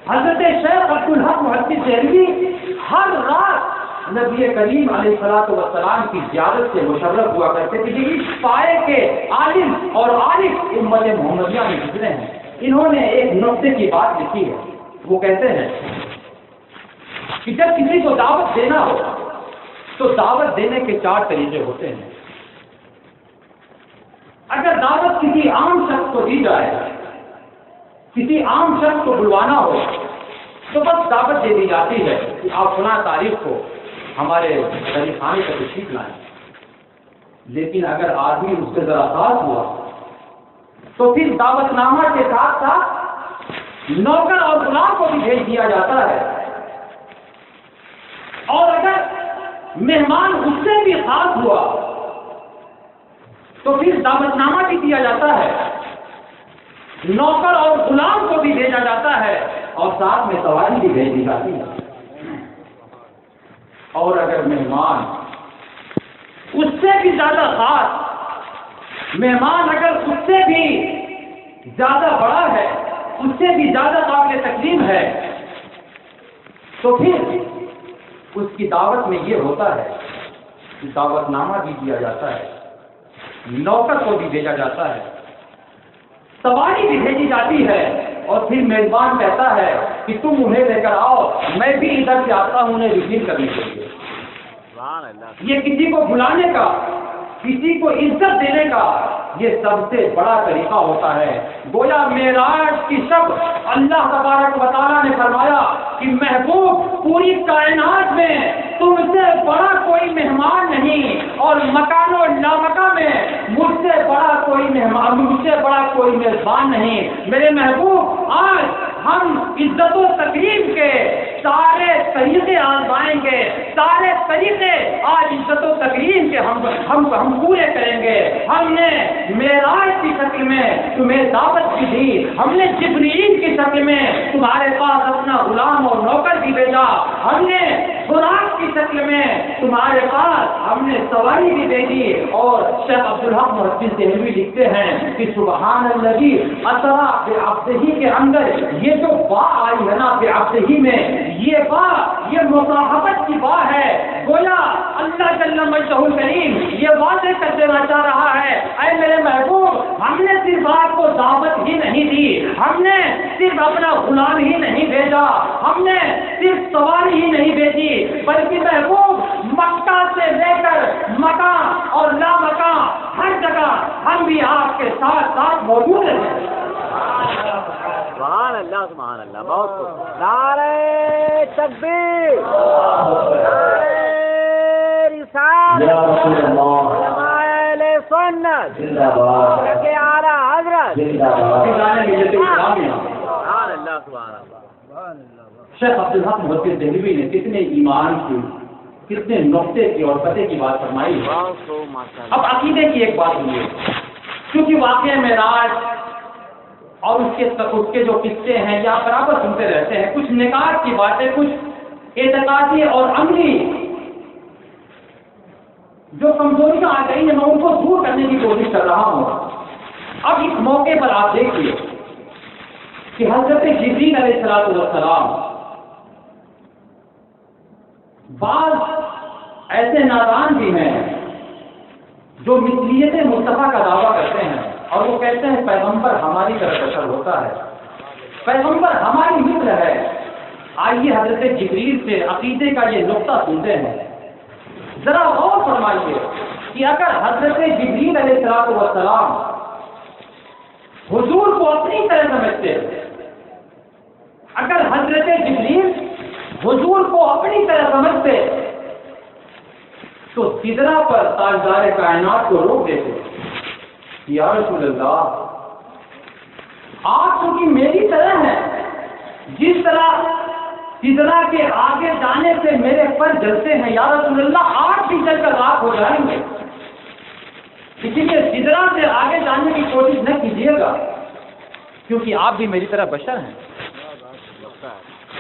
حضرت شیخ عبدالحق محقق دہلوی ہر رات نبی کریم علیہ الصلوۃ والسلام کی زیارت سے مشرف ہوا کرتے تھے۔ اس پائے کے عالم اور عارف امت محمدیہ میں گزرے ہیں، انہوں نے ایک نقطے کی بات لکھی ہے، وہ کہتے ہیں کہ جب کسی کو دعوت دینا ہو تو دعوت دینے کے 4 طریقے ہوتے ہیں۔ اگر دعوت کسی عام شخص کو دی جائے، کسی عام شخص کو بلوانا ہو تو بس دعوت دے دی جاتی ہے کہ آپ فلاں تاریخ کو ہمارے غریب خانے کا تشریف لائیں۔ لیکن اگر آدمی اس سے ذرا خاص ہوا تو پھر دعوت نامہ کے ساتھ ساتھ نوکر اور غلام کو بھی بھیج دیا جاتا ہے، اور اگر مہمان اس سے بھی خاص ہوا تو پھر دعوت نامہ بھی دیا جاتا ہے، نوکر اور غلام کو بھی بھیجا جاتا ہے، اور ساتھ میں سواری بھی بھیج دی جاتی ہے۔ اور اگر مہمان اس سے بھی زیادہ خاص، مہمان اگر اس سے بھی زیادہ بڑا ہے، اس سے بھی زیادہ قابل تکریم ہے، تو پھر اس کی دعوت میں یہ ہوتا ہے کہ دعوت نامہ بھی دیا جاتا ہے، نوکر کو بھی بھیجا جاتا ہے، سواری بھی بھیجی جاتی ہے، اور پھر میزبان کہتا ہے کہ تم انہیں لے کر آؤ، میں بھی ادھر سے آتا ہوں انہیں ریسیو کرنے کے لیے۔ یہ کسی کو بلانے کا، کسی کو عزت دینے کا یہ سب سے بڑا طریقہ ہوتا ہے۔ گویا معراج کی شب اللہ تبارک و تعالیٰ نے فرمایا کہ محبوب پوری کائنات میں تم سے بڑا کوئی مہمان نہیں، اور مکان و لامکان میں مجھ سے بڑا کوئی مہمان، مجھ سے بڑا کوئی میزبان نہیں۔ میرے محبوب آج ہم عزت و تکریم کے سارے طریقے آزمائیں گے، سارے طریقے آج عزت و تکریم کے ہم پورے کریں گے۔ ہم نے معراج کی شکل میں تمہیں دعوت بھی دی، ہم نے جبرائیل کی شکل میں تمہارے پاس اپنا غلام اور نوکر بھی بھیجا، ہم نے براق کی شکل میں تمہارے پاس ہم نے سواری بھی بھیجی۔ اور شیخ عبدالحق محدث دہلوی لکھتے ہیں کہ سبحان الذی اسری بعبدہ کے اندر یہ جو با آئی ہے نا بعبدہ میں، یہ با یہ مصاحبت کی با ہے۔ گویا اللہ جل مجدہ الکریم یہ واضح کر دینا چاہ رہا ہے، اے میرے محبوب، ہم نے صرف آپ کو دعوت ہی نہیں دی، ہم نے صرف اپنا غلام ہی نہیں بھیجا، ہم نے صرف سواری ہی نہیں بھیجی، بلکہ محبوب مکہ سے لے کر مکان اور لامکان ہر جگہ ہم بھی آپ کے ساتھ ساتھ موجود ہیں۔ سبحان اللہ، بہت خوب۔ نعرہ تکبیر، نعرہ رسالت، علماء اہل سنت، حضرت اعلیٰ حضرت، سبحان اللہ، سبحان اللہ۔ شیخ عبدالحق محدث دہلوی نے کتنے ایمان کی، کتنے نقطے کی اور پتے کی بات فرمائی ہے۔ اب عقیدے کی ایک بات ہوئی ہے، کیونکہ واقعہ معراج اور اس کے جو قصے ہیں یا برابر سنتے رہتے ہیں، کچھ نکات کی باتیں، کچھ اعتقادی اور عملی جو کمزوریاں آ گئی ہیں میں ان کو دور کرنے کی کوشش کر رہا ہوں۔ اب اس موقع پر آپ دیکھیے کہ حضرت جبریل علیہ السلام بعض ایسے نادان بھی ہیں جو مثلیت مصطفیٰ کا دعویٰ کرتے ہیں، اور وہ کہتے ہیں پیغمبر ہماری طرف بشر ہوتا ہے، پیغمبر ہماری مثل ہے۔ آئیے حضرت جبریل سے عقیدے کا یہ نقطہ سنتے ہیں، ذرا غور فرمائیے کہ اگر حضرت جبریل علیہ السلام حضور کو اپنی طرح سمجھتے، اگر حضرت جبریل حضور کو اپنی طرح سمجھتے تو سدرا پر تاجدار کائنات کو روک دیتے، یا رسول اللہ آپ چونکہ میری طرح ہیں، جس طرح سدرا کے آگے جانے سے میرے پر جلتے ہیں، یا رسول اللہ آپ بھی جل کر راکھ ہو جائیں گے، اسی لیے سدرا سے آگے جانے کی کوشش نہ کیجیے گا، کیونکہ آپ بھی میری طرح بشر ہیں۔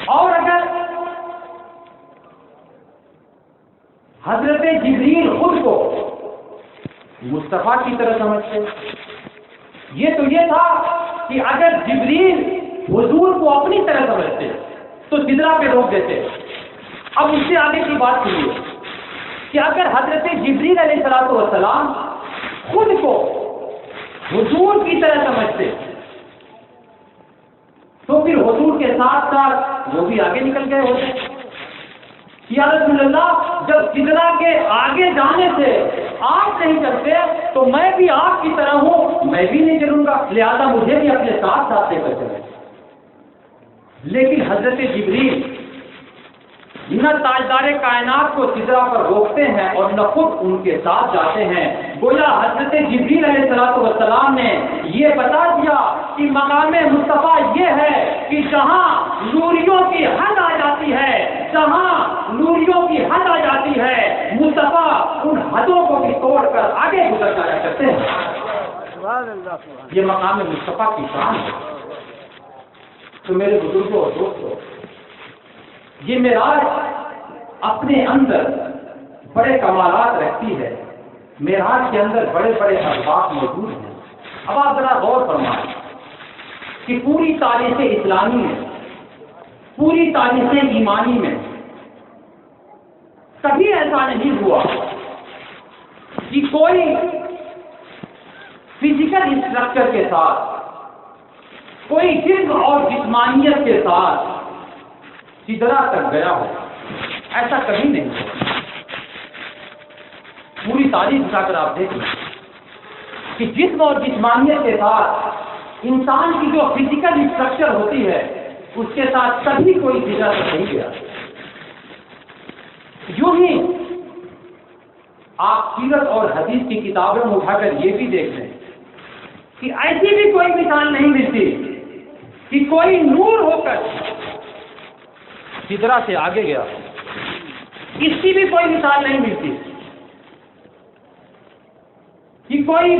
اور اگر حضرت جبریل خود کو مصطفیٰ کی طرح سمجھتے، یہ تو یہ تھا کہ اگر جبریل حضور کو اپنی طرح سمجھتے تو سدرا پہ روک دیتے۔ اب اس سے آگے کی بات سنیے کہ اگر حضرت جبریل علیہ السلام خود کو حضور کی طرح سمجھتے تو پھر حضور کے ساتھ ساتھ وہ بھی آگے نکل گئے ہوتے، یا رسول اللہ جب سدرا کے آگے جانے سے آپ نہیں چلتے تو میں بھی آپ کی طرح ہوں، میں بھی نہیں چلوں گا، لہذا مجھے بھی اپنے ساتھ ساتھ لے کر چلے۔ لیکن حضرت جبریل نہ تاجدار کائنات کو سدرا پر روکتے ہیں اور نہ خود ان کے ساتھ جاتے ہیں۔ گویا حضرت جبریل علیہ السلام نے یہ بتا دیا کہ مقام مصطفیٰ یہ ہے کہ جہاں نوریوں کی حد آ جاتی ہے، جہاں نوریوں کی حد آ جاتی ہے، مصطفیٰ ان حدوں کو بھی توڑ کر آگے گزر جایا کرتے ہیں۔ یہ مقام مصطفیٰ کی شان ہے۔ تو میرے بزرگوں اور دوستوں، یہ معراج اپنے اندر بڑے کمالات رکھتی ہے، معراج کے اندر بڑے بڑے اسباق موجود ہیں۔ اب آپ ذرا غور فرمائیں کہ پوری تاریخ اسلامی میں، پوری تاریخ ایمانی میں کبھی ایسا نہیں ہوا کہ کوئی فزیکل اسٹرکچر کے ساتھ، کوئی جسم اور جسمانیت کے ساتھ سدرا تک گیا ہو، ایسا کبھی نہیں ہوا۔ پوری تاریخ اٹھا کر آپ دیکھیں کہ جسم اور جسمانیت کے ساتھ انسان کی جو فزیکل اسٹرکچر ہوتی ہے اس کے ساتھ کبھی کوئی سدرا تک نہیں گیا۔ یوں ہی آپ سیرت اور حدیث کی کتابوں میں اٹھا کر یہ بھی دیکھ لیں کہ ایسی بھی کوئی مثال نہیں ملتی کہ کوئی نور ہو کر سدرا سے آگے گیا، اس کی بھی کوئی مثال نہیں ملتی کہ کوئی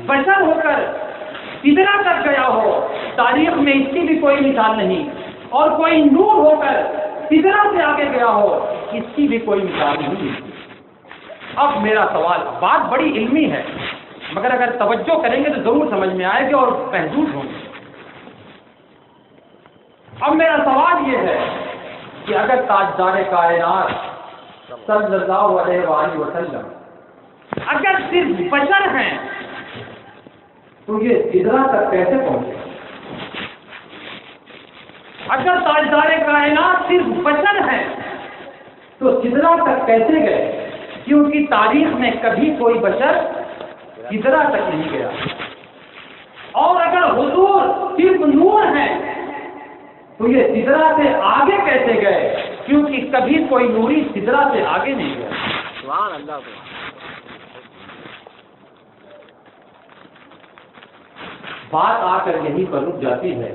بشر ہو کر سدرا تک گیا ہو، تاریخ میں اس کی بھی کوئی مثال نہیں، اور کوئی نور ہو کر سدرا سے آگے گیا ہو، اس کی بھی کوئی مثال نہیں ملتی۔ اب میرا سوال، بات بڑی علمی ہے مگر اگر توجہ کریں گے تو ضرور سمجھ میں آئے گی اور محدود ہوں گے۔ اب میرا سوال یہ ہے کہ اگر تاجدار کائنات صلی اللہ علیہ وآلہ وسلم اگر صرف بشر ہیں تو یہ سدرا تک کیسے پہنچے؟ اگر تاجدار کائنات صرف بشر ہیں تو سدرا تک کیسے گئے؟ کیونکہ تاریخ میں کبھی کوئی بشر سدرا تک نہیں گیا۔ اور اگر حضور صرف نور ہیں تو یہ سدرا سے آگے کیسے گئے؟ کیونکہ کبھی کوئی نوری سدرا سے آگے نہیں گیا۔ سبحان اللہ۔ بات آ کر یہیں پر رک جاتی ہے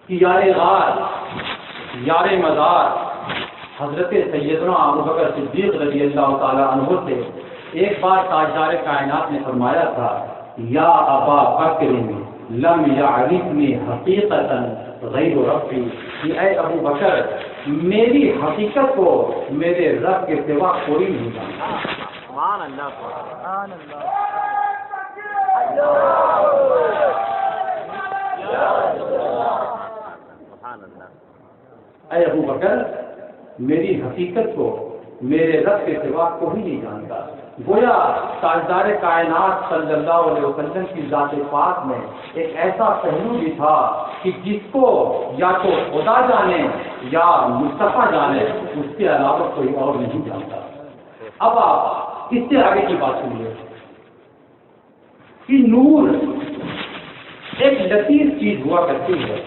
کہ یار غار، یار مزار حضرت سیدنا ابوبکر صدیق رضی اللہ تعالی عنہ سے ایک بار تاجدار کائنات نے فرمایا تھا، یا ابا بکر لم یعرفنی حقیقتا غیر ربی، کہ اے ابو بکر میری حقیقت کو میرے رب کے سوا کوئی نہیں جانتا۔ سبحان اللہ، سبحان اللہ۔ اے ابو بکر میری حقیقت کو میرے رب کے سوا کوئی نہیں جانتا۔ گویا تاجدار کائنات صلی اللہ علیہ وسلم کی ذات پاک میں ایک ایسا پہلو بھی تھا کہ جس کو یا تو خدا جانے یا مصطفیٰ جانے، اس کے علاوہ کوئی اور نہیں جانتا۔ اب آپ اس سے آگے کی بات سنیے کہ نور ایک لطیف چیز ہوا کرتی ہے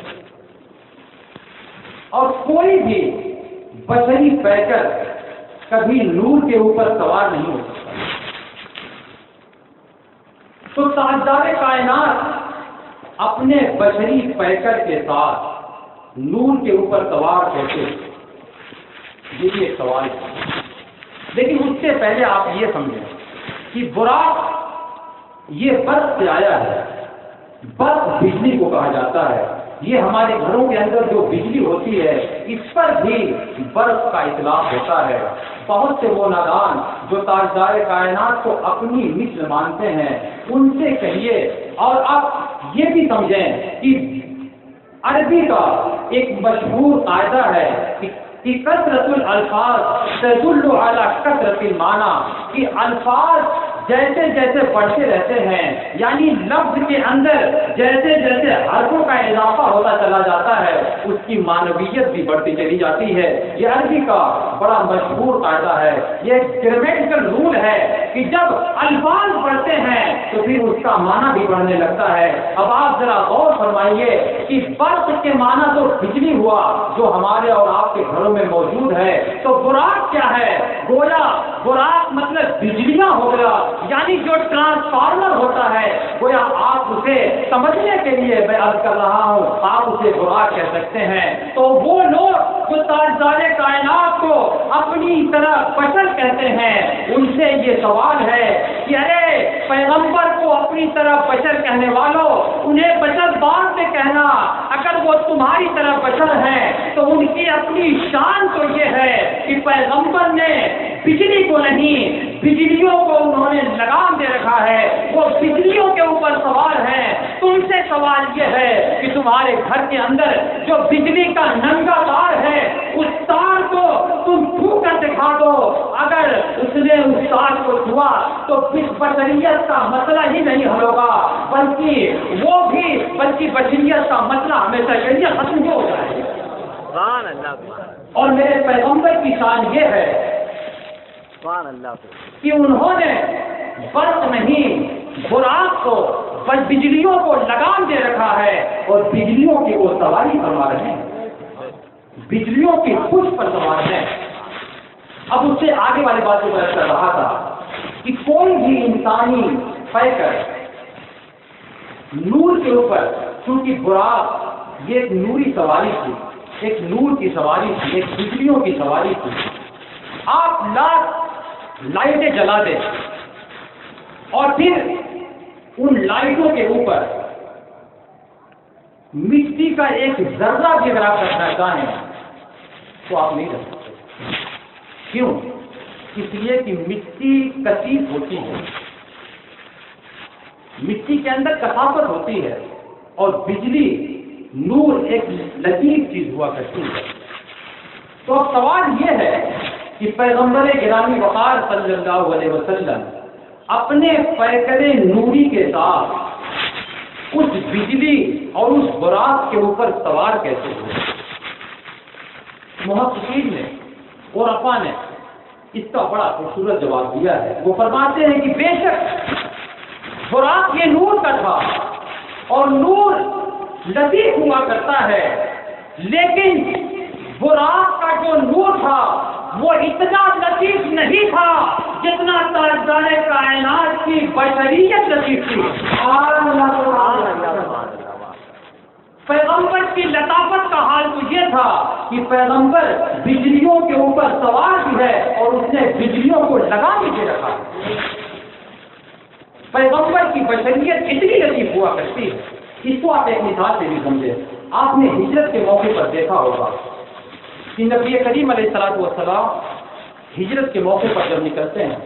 اور کوئی بھی بشری پیکر کبھی نور کے اوپر سوار نہیں ہو سکتا۔ تو تاجدار کائنات اپنے بشری پیکر کے ساتھ نور کے اوپر سوار کیسے؟ یہ بھی ایک سوال ہے، لیکن اس سے پہلے آپ یہ سمجھیں کہ براق یہ برق سے آیا ہے۔ برق بجلی کو کہا جاتا ہے، یہ ہمارے گھروں کے اندر جو بجلی ہوتی ہے اس پر بھی برق کا اطلاق ہوتا ہے۔ بہت سے وہ نادان جو تاجدار کائنات کو اپنی مثل مانتے ہیں ان سے کہیے، اور آپ یہ بھی سمجھیں کہ عربی کا ایک مشہور قاعدہ ہے کہ کثرت الالفاظ تدل علی کثرت المعنی، کہ الفاظ جیسے جیسے پڑھتے رہتے ہیں، یعنی لفظ کے اندر جیسے جیسے حرفوں کا اضافہ ہوتا چلا جاتا ہے، اس کی معنویت بھی بڑھتی چلی جاتی ہے۔ یہ عربی کا بڑا مشہور قاعدہ ہے، یہ گرامیٹیکل رول ہے کہ جب الفاظ بڑھتے ہیں تو پھر اس کا معنی بھی بڑھنے لگتا ہے۔ اب آپ ذرا غور فرمائیے کہ برق کے معنی تو بجلی ہوا جو ہمارے اور آپ کے گھروں میں موجود ہے، تو براق کیا ہے؟ گویا براق مطلب بجلیاں ہو گیا، یعنی جو ٹرانسفارمر ہوتا ہے، گویا آپ اسے سمجھنے کے لیے میں عرض کر رہا ہوں، آپ اسے براق کہہ سکتے ہیں۔ تو وہ لوگ جو تاجدار کائنات کو اپنی طرح بشر کہتے ہیں، ان سے یہ سوال ہے کہ ارے پیغمبر کو اپنی طرح بشر کہنے والوں، انہیں بشر بعد میں کہنا، اگر وہ تمہاری طرح بشر ہیں تو ان کی اپنی شان تو یہ ہے کہ پیغمبر نے بجلی کو نہیں، بجلیوں کو انہوں نے لگام دے رکھا ہے، وہ بجلیوں کے اوپر سوار ہیں۔ تم سے سوال یہ ہے کہ تمہارے گھر کے اندر جو بجلی کا ننگا تار ہے، اس تار کو تم چھو کر دکھا دو، اگر اس نے اس تار کو چھوا تو بشریت کا مسئلہ ہی نہیں حل ہوگا، بلکہ بشریت کا مسئلہ ہمیشہ کے لیے ختم ہو جائے گا۔ سبحان اللہ، اور میرے پیغمبر کی شان یہ ہے سبحان اللہ کہ انہوں نے برق نہیں، براق کو، بس بجلیوں کو لگام دے رکھا ہے، اور بجلیوں کی وہ سواری فرما رہے ہیں، بجلیوں کی خوش پر سوار ہیں۔ اب اس سے آگے والی بات جو میں کر رہا تھا کہ کوئی بھی انسانی پیکر نور کے اوپر، چونکہ براق یہ ایک نوری سواری تھی، ایک نور کی سواری تھی، ایک بجلیوں کی سواری تھی۔ آپ لائٹیں جلا دیں اور پھر ان لائٹوں کے اوپر مٹی کا ایک ذرہ بھی اگر آپ رکھنا چاہیں تو آپ نہیں رکھ سکتے۔ کیوں؟ اس لیے کہ مٹی کثیف ہوتی ہے، مٹی کے اندر کثافت ہوتی ہے، اور بجلی نور ایک لطیف چیز ہوا کرتی ہے۔ تو اب سوال یہ ہے کہ پیغمبر گرامی وقار صلی اللہ علیہ وسلم اپنے پیکرے نوری کے ساتھ اس بجلی اور اس براق کے اوپر سوار کیسے ہوئے؟ محققین نے اور عرفا نے اس کا بڑا خوبصورت جواب دیا ہے۔ وہ فرماتے ہیں کہ بے شک براق یہ نور کا تھا، اور نور لطیف ہوا کرتا ہے، لیکن براق کا جو نور تھا وہ اتنا لطیف نہیں تھا جتنا تاجدار کائنات کی بشریت لطیف تھی۔ پیغمبر کی لطافت کا حال تو یہ تھا کہ پیغمبر بجلیوں کے اوپر سوار بھی ہے، اور اس نے بجلیوں کو لگا بھی دے رکھا ہے۔ پیغمبر کی بشریت اتنی لطیف ہوا کرتی ہے۔ اس کو آپ ایک مثال سے بھی سمجھے۔ آپ نے ہجرت کے موقع پر دیکھا ہوگا کہ نبی کریم علیہ الصلوۃ والسلام ہجرت کے موقع پر جب نکلتے ہیں،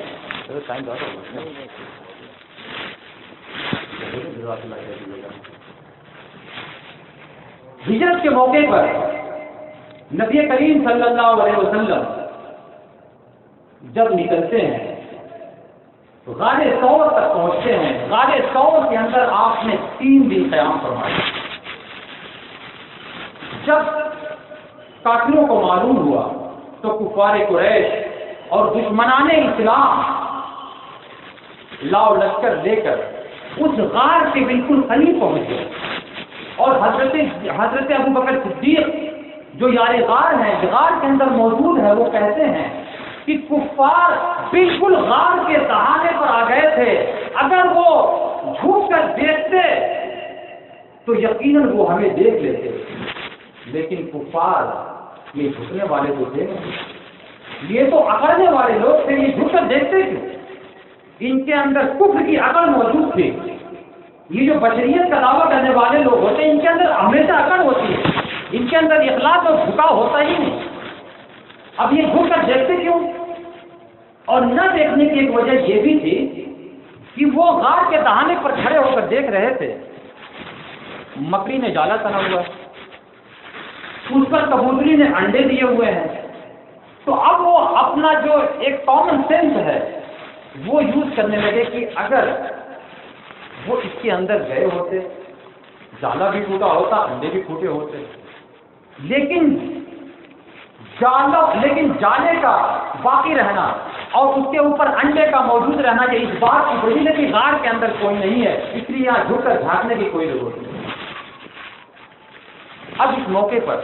ہجرت کے موقع پر نبی کریم صلی اللہ علیہ وسلم جب نکلتے ہیں، غار ثور تک پہنچتے ہیں۔ غار ثور کے اندر آپ نے 3 دن قیام فرمایا۔ جب قاتلوں کو معلوم ہوا تو کفار قریش اور دشمنان اسلام لاؤ لشکر لے کر اس غار کے بالکل قریب پہنچ گئے، اور حضرت ابو بکر صدیق جو یار غار ہیں، غار کے اندر موجود ہے، وہ کہتے ہیں کہ کفار بالکل غار کے دہانے پر آ گئے تھے، اگر وہ جھک کر دیکھتے تو یقیناً وہ ہمیں دیکھ لیتے، لیکن کفار یہ جھکنے والے تو تھے، یہ تو اکڑنے والے لوگ تھے، یہ جھک کر دیکھتے کیوں؟ ان کے اندر کفر کی عقل موجود تھی۔ یہ جو بشریت کا دعویٰ کرنے والے لوگ ہوتے ہیں، ان کے اندر ہمیشہ عقل ہوتی ہے، ان کے اندر اخلاص اور جھکاؤ ہوتا ہی نہیں۔ اب یہ جھک کر دیکھتے کیوں؟ اور نہ دیکھنے کی ایک وجہ یہ بھی تھی کہ وہ غار کے دہانے پر کھڑے ہو کر دیکھ رہے تھے، مکڑی نے جالا تنا ہوا ہے، اس پر کبوتری نے انڈے دیے ہوئے ہیں۔ تو اب وہ اپنا جو ایک کامن سینس ہے وہ یوز کرنے لگے کہ اگر وہ اس کے اندر گئے ہوتے، جالا بھی ٹوٹا ہوتا، انڈے بھی پھوٹے ہوتے، لیکن جالے کا باقی رہنا اور اس کے اوپر انڈے کا موجود رہنا یہ اس بات کی وجہ ہے کہ غار کے اندر کوئی نہیں ہے، اس لیے یہاں جھک کر جھانکنے کی کوئی ضرورت نہیں۔ اب اس موقع پر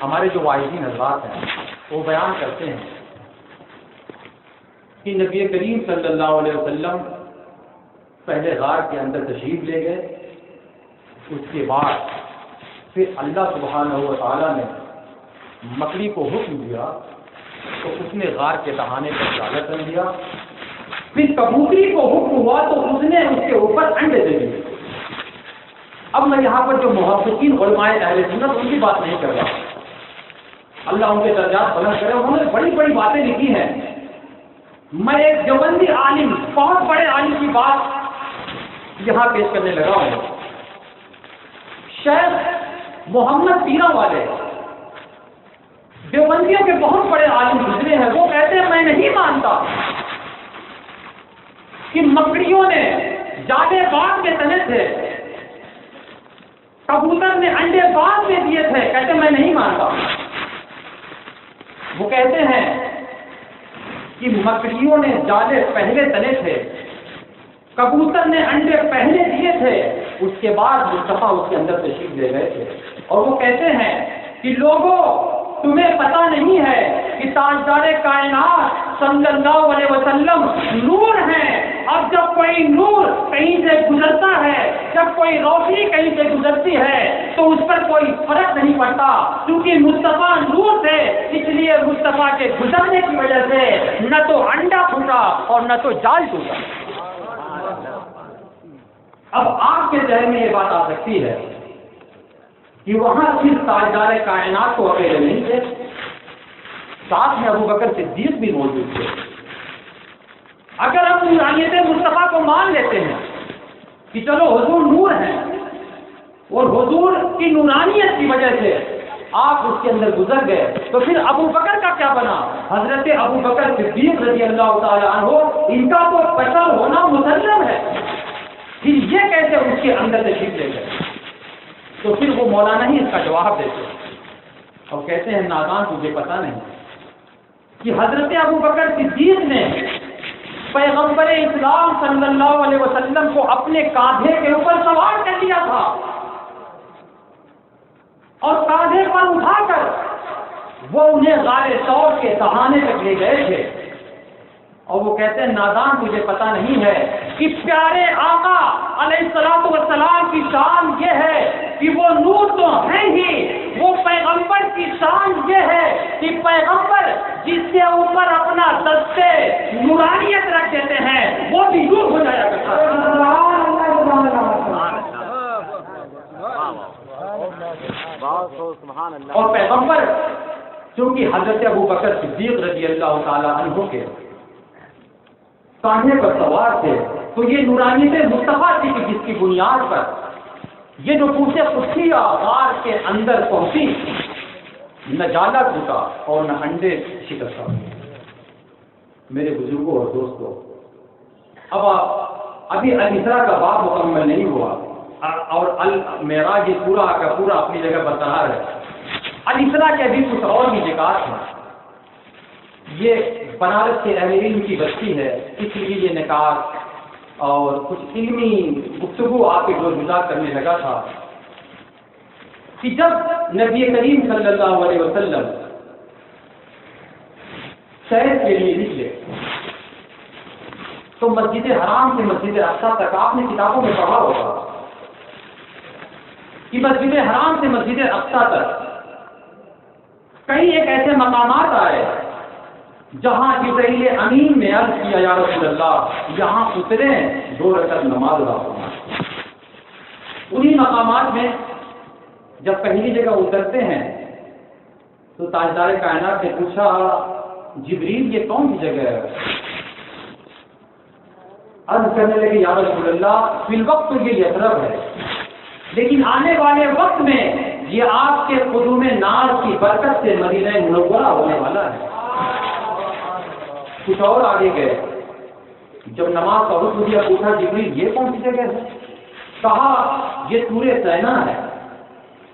ہمارے جو واعظین حضرات ہیں وہ بیان کرتے ہیں کہ نبی کریم صلی اللہ علیہ وسلم پہلے غار کے اندر تشریف لے گئے، اس کے بعد پھر اللہ سبحانہ و تعالیٰ نے مکڑی کو حکم دیا تو اس نے غار کے دہانے پر جالا کر دیا، پھر کبوتری کو حکم ہوا تو اس نے اس کے اوپر انڈے دے دیے۔ اب میں یہاں پر جو محققین علماء اہل سنت ان کی بات نہیں کر رہا، اللہ ان کے درجات بلند کرے، انہوں نے بڑی بڑی باتیں لکھی ہیں۔ میں ایک دیوبندی عالم، بہت بڑے عالم کی بات یہاں پیش کرنے لگا ہوں۔ شیخ محمد پیرا والے دیوبندیوں کے بہت بڑے عالم گزرے ہیں، وہ کہتے ہیں میں نہیں مانتا کہ مکڑیوں نے جالے بعد میں تنے تھے، کبوتر نے انڈے بعد میں دیے تھے، کہتے میں نہیں مانتا۔ وہ کہتے ہیں کہ مکڑیوں نے جالے پہلے تنے تھے، کبوتر نے انڈے پہلے دیے تھے، اس کے بعد مصطفیٰ اس کے اندر تشریف لے گئے تھے۔ اور وہ کہتے ہیں کہ لوگوں تمہیں پتہ نہیں ہے کہ تاجدار کائنات صلی اللہ علیہ وسلم نور ہیں، اب جب کوئی نور کہیں سے گزرتا ہے، جب کوئی روشنی کہیں سے گزرتی ہے تو اس پر کوئی فرق نہیں پڑتا، کیونکہ مصطفیٰ نور تھے، اس لیے مصطفیٰ کے گزرنے کی وجہ سے نہ تو انڈا پھوٹا اور نہ تو جال ٹوٹا۔ اب آپ کے ذہن میں یہ بات آ سکتی ہے کہ وہاں صرف تاجدار کائنات کو اکیلے نہیں تھے، ساتھ میں ابو بکر صدیق بھی موجود تھے۔ اگر ہم نورانیت مصطفیٰ کو مان لیتے ہیں کہ چلو حضور نور ہیں اور حضور کی نورانیت کی وجہ سے آپ اس کے اندر گزر گئے، تو پھر ابو بکر کا کیا بنا؟ حضرت ابو بکر صدیق رضی اللہ تعالیٰ عنہ، ان کا تو بشر ہونا مسلم ہے، پھر یہ کیسے اس کے اندر تشریف لے گئے؟ تو پھر وہ مولانا ہی اس کا جواب دیتے اور کہتے ہیں نادان تجھے پتہ نہیں کہ حضرت ابو بکر صدیق نے پیغمبر اسلام صلی اللہ علیہ وسلم کو اپنے کاندھے کے اوپر سوار کر لیا تھا اور کاندھے پر اٹھا کر وہ انہیں غار ثور کے دہانے تک لے گئے تھے۔ اور وہ کہتے ہیں نادان تجھے پتہ نہیں ہے کہ پیارے آقا علیہ الصلوۃ والسلام کی شان یہ ہے کہ وہ نور تو ہے ہی، وہ پیغمبر کی شان یہ ہے کہ پیغمبر جس کے اوپر اپنا دستے نورانیت رکھ دیتے ہیں وہ بھی نور ہو جایا کرتا ہے۔ اور پیغمبر چونکہ حضرت ابو بکر صدیق رضی اللہ تعالیٰ عنہ کے کاندھے پر سوار تھے تو یہ نورانیت مصطفیٰ تھی کہ جس کی بنیاد پر یہ جو پوچھے قدسیہ غار کے اندر پہنچی، نہ جالا ٹوٹا اور نہ انڈے شکست ہوئے۔ میرے بزرگوں اور دوستوں، ابھی الاسراء کا باب مکمل نہیں ہوا اور المعراج یہ پورا کا پورا اپنی جگہ برقرار ہے۔ الاسراء کے ابھی کچھ اور بھی نکات ہیں۔ یہ بنارس کے اہل علم کی بستی ہے، اس لیے یہ نکات اور کچھ علمی گفتگو آپ کے گوش گزار کرنے لگا تھا کہ جب نبی کریم صلی اللہ علیہ وسلم سیر کے لیے نکلے تو مسجد حرام سے مسجد اقصی تک آپ نے کتابوں میں پڑھا ہوگا کہ مسجد حرام سے مسجد اقصی تک کئی ایک ایسے مقامات آئے جہاں جبرائیل امین نے عرض کیا یا رسول اللہ یہاں اترے 2 رکعت نماز ادا ہونا۔ انہی مقامات میں جب پہلی جگہ اترتے ہیں تو تاجدار کائنات نے پوچھا جبریل یہ کون سی جگہ ہے؟ عرض کرنے لگے یا رسول اللہ فی الوقت تو یہ یثرب ہے، لیکن آنے والے وقت میں یہ آپ کے قدوم ناز کی برکت سے مدینہ منورہ ہونے والا ہے۔ کچھ اور آگے گئے جب نماز کا حکم دیا پوچھا جبریل یہ کون سی جگہ ہے؟ کہا یہ طور سینا ہے۔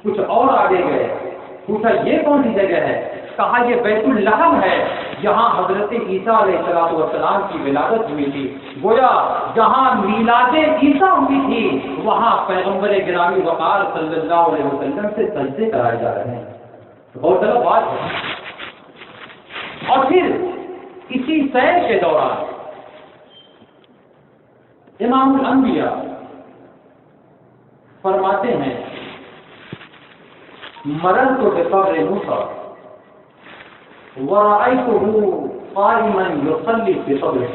کچھ اور آگے گئے، پوچھا یہ کون سی جگہ ہے؟ کہا یہ بیت اللحم ہے، جہاں حضرت عیسیٰ علیہ السلام کی ولادت ہوئی تھی۔ گویا جہاں میلاد عیسیٰ ہوئی تھی وہاں پیغمبر گرامی وقار صلی اللہ علیہ وسلم سے سجدے کرائے جا رہے ہیں۔ بہت طرح بات ہے۔ اور پھر اسی سیر کے دوران امام الانبیاء فرماتے ہیں مررت بقبر موسیٰ ورأيته قائما يصلي في قبره۔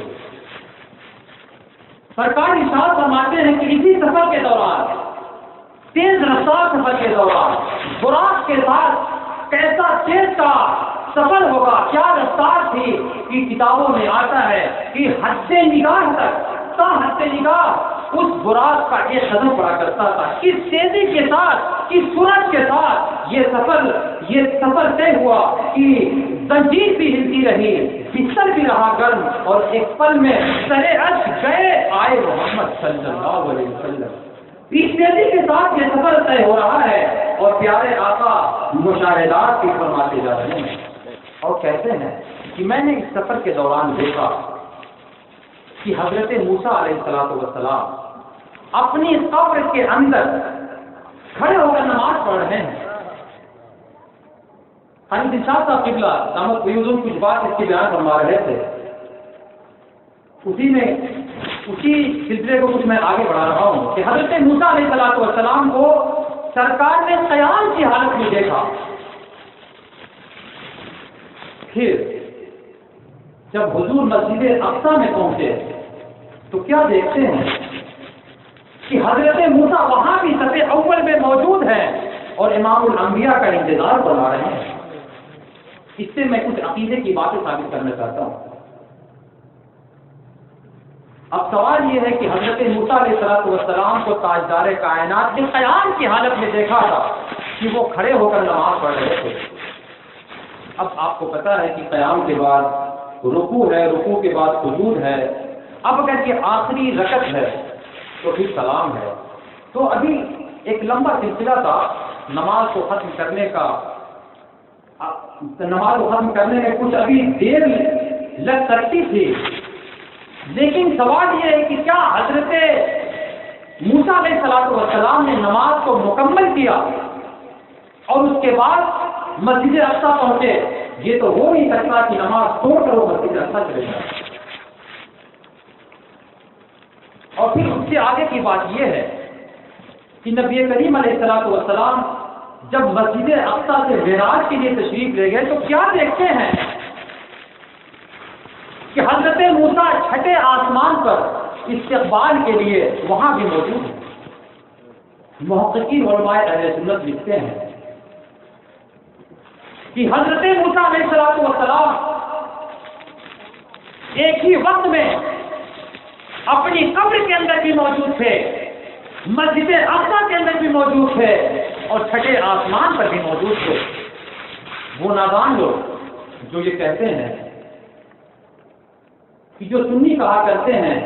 سرکار ارشاد فرماتے ہیں کہ اسی سفر کے دوران، تیز رفتار سفر کے دوران، براق کے ساتھ کیسا تیز کا سفر ہوگا، کیا رفتار تھی کہ کتابوں میں آتا ہے کہ حد نگاہ تک، تا حد نگاہ اس براق کا ایک قدم پڑا کرتا تھا۔ کس تیزی کے ساتھ، کس سرعت کے ساتھ یہ سفر طے ہوا کہ زنجیر بھی ہلتی رہی، بستر بھی رہا گرم، اور ایک پل میں سرے عرش گئے آئے محمد صلی اللہ علیہ وسلم۔ اس تیزی کے ساتھ یہ سفر طے ہو رہا ہے اور پیارے آقا مشاہدات بھی فرماتے جا رہے ہیں اور کہتے ہیں کہ میں نے اس سفر کے دوران دیکھا کہ حضرت موسیٰ علیہ السلام اپنی قبر کے اندر کھڑے ہو کر نماز پڑھ رہے ہیں۔ حضرت شاہ صاحب قبلہ دامت قیوم کچھ بات اس کی بیان فرما رہے تھے، اسی سلسلے کو کچھ میں آگے بڑھا رہا ہوں کہ حضرت موسیٰ علیہ السلام کو سرکار نے قیام کی حالت میں دیکھا۔ پھر جب حضور مسجد اقصیٰ میں پہنچے تو کیا دیکھتے ہیں کہ حضرت موسیٰ وہاں بھی صف اول میں موجود ہیں اور امام الانبیاء کا انتظار فرما رہے ہیں۔ اس سے میں کچھ عقیدے کی باتیں ثابت کرنا چاہتا ہوں۔ اب سوال یہ ہے کہ حضرت موسیٰ علیہ السلام کو تاجدار کائنات نے قیام کی حالت میں دیکھا تھا کہ وہ کھڑے ہو کر نماز پڑھ رہے تھے۔ اب آپ کو پتا ہے کہ قیام کے بعد رکوع ہے، رکوع کے بعد سجود ہے، اب اگر یہ آخری رکعت ہے تو پھر سلام ہے۔ تو ابھی ایک لمبا سلسلہ تھا نماز کو ختم کرنے کا، نماز کو ختم کرنے میں کچھ ابھی دیر لگ سکتی تھی، لیکن سوال یہ ہے کہ کیا حضرت موسیٰ علیہ السلام نے نماز کو مکمل کیا اور اس کے بعد مسجد اقصیٰ پہنچے؟ یہ تو ہو نہیں سکتا کہ نماز توڑ کر وہ مسجد اقصیٰ چلے جائے۔ اور پھر اس سے آگے کی بات یہ ہے کہ نبی کریم علیہ السلام جب مسجد اقصیٰ سے معراج کے لیے تشریف لے گئے تو کیا دیکھتے ہیں کہ حضرت موسیٰ چھٹے آسمان پر استقبال کے لیے وہاں بھی موجود ہیں۔ محققین علماء اہل سنت لکھتے ہیں کہ حضرت موسیٰ علیہ السلام ایک ہی وقت میں اپنی قبر کے اندر بھی موجود تھے، مسجد اقصیٰ کے اندر بھی موجود تھے اور چھٹے آسمان پر بھی موجود تھے۔ وہ نادان لوگ جو یہ کہتے ہیں کہ جو سنی کہا کرتے ہیں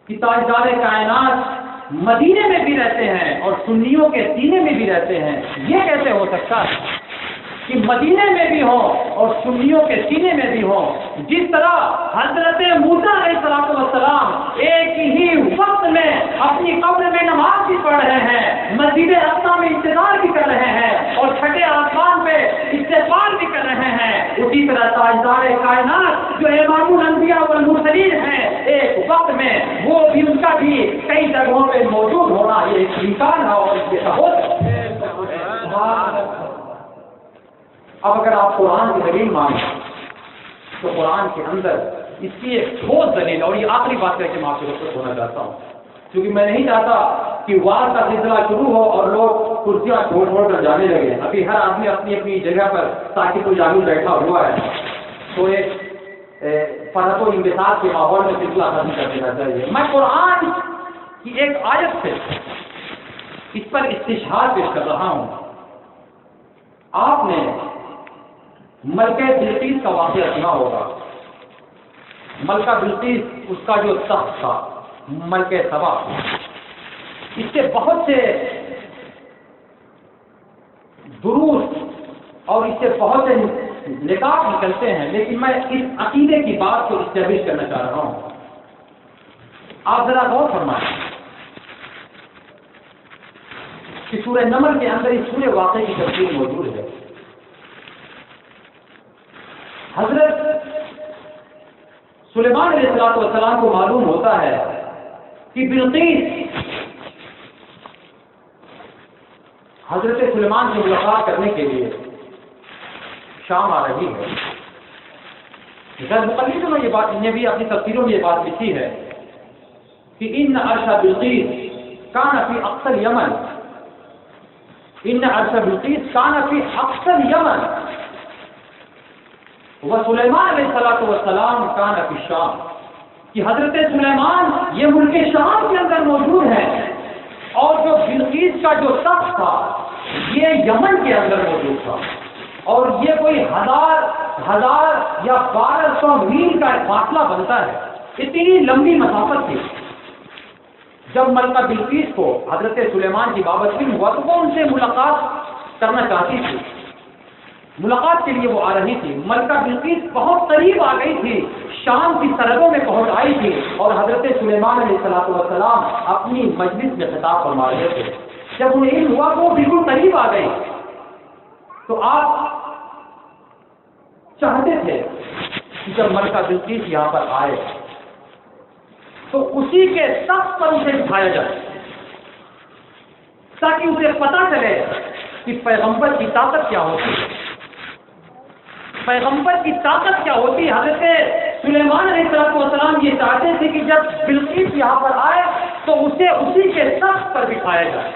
کہ تاجدار کائنات مدینے میں بھی رہتے ہیں اور سنیوں کے سینے میں بھی رہتے ہیں، یہ کیسے ہو سکتا ہے کہ مدینے میں بھی ہوں اور سنیوں کے سینے میں بھی ہوں؟ جس طرح حضرت موسیٰ علیہ السلام ایک ہی وقت میں اپنی قبر میں نماز بھی پڑھ رہے ہیں، مسجد اقصیٰ میں انتظار بھی کر رہے ہیں اور چھٹے آسمان پہ استقبال بھی کر رہے ہیں، اسی طرح تاجدار کائنات جو امام الانبیاء والمرسلین ہیں ایک وقت میں وہ بھی، ان کا بھی کئی جگہوں پہ موجود ہونا یہ ایک امکان ہے اور اس کے اب اگر آپ قرآن کی دلیل مانیں تو قرآن کے اندر اس کی ایک ٹھوس دلیل، اور یہ آخری بات کر کے میں آپ سے رخصت ہونا چاہتا ہوں کیونکہ میں نہیں چاہتا کہ وعظ کا سلسلہ شروع ہو اور لوگ کرسیاں چھوڑ کر جانے لگے۔ ابھی ہر آدمی اپنی اپنی جگہ پر تاکہ کوئی جانور بیٹھا ہوا ہے تو ایک فرحت و انبساط کے ماحول میں سلسلہ ختم کر دینا چاہیے۔ میں قرآن کی ایک آیت سے اس پر استشہاد پیش کر رہا ہوں۔ آپ نے ملکہ بلقیس کا واقعہ سنا ہوگا۔ ملکہ بلقیس اس کا جو تخت تھا ملکہ سبا، اس سے بہت سے دروس اور اس سے بہت سے نکات نکلتے ہیں، لیکن میں اس عقیدے کی بات کو اسٹیبلش کرنا چاہ رہا ہوں۔ آپ ذرا غور فرمائیں کہ سورہ نمل کے اندر اس پورے واقعے کی تفصیل موجود ہے۔ حضرت سلیمان علیہ السلام کو معلوم ہوتا ہے کہ بلقیس حضرت سلیمان سے ملاقات کرنے کے لیے شام آ رہی ہے۔ غیر مقلدوں میں یہ بات، انہیں بھی اپنی تفسیروں میں یہ بات لکھی ہے کہ ان عرش بلقیس کان فی اقصى یمن، ان عرش بلقیس کان فی اقصى یمن وسلیمان علیہ السلام کان فی الشام، کہ حضرت سلیمان یہ ملک شام کے اندر موجود ہے اور جو بلقیس کا جو تخت تھا یہ یمن کے اندر موجود تھا، اور یہ کوئی ہزار یا 1200 میل کا فاصلہ بنتا ہے، اتنی لمبی مسافت تھی۔ جب ملکہ بلقیس کو حضرت سلیمان کی بابت علم ہوا تو وہ ان سے ملاقات کرنا چاہتی تھی، ملاقات کے لیے وہ آ رہی تھی۔ ملکہ بلقیس بہت قریب آ گئی تھی، شام کی سرحدوں میں پہنچ آئی تھی، اور حضرت سلیمان علیہ السلام اپنی مجلس میں خطاب فرما رہے تھے۔ جب انہیں علم ہوا تو وہ بالکل قریب آ گئی، تو آپ چاہتے تھے کہ جب ملکہ بلقیس یہاں پر آئے تو اسی کے تخت پر اسے بٹھایا جائے، تاکہ اسے پتہ چلے کہ پیغمبر کی طاقت کیا ہوتی ہے، پیغمبر کی طاقت کیا ہوتی ہے۔ حضرت سلیمان علیہ السلام یہ چاہتے تھے کہ جب بلقیس یہاں پر آئے تو اسے اسی کے تخت پر بٹھایا جائے،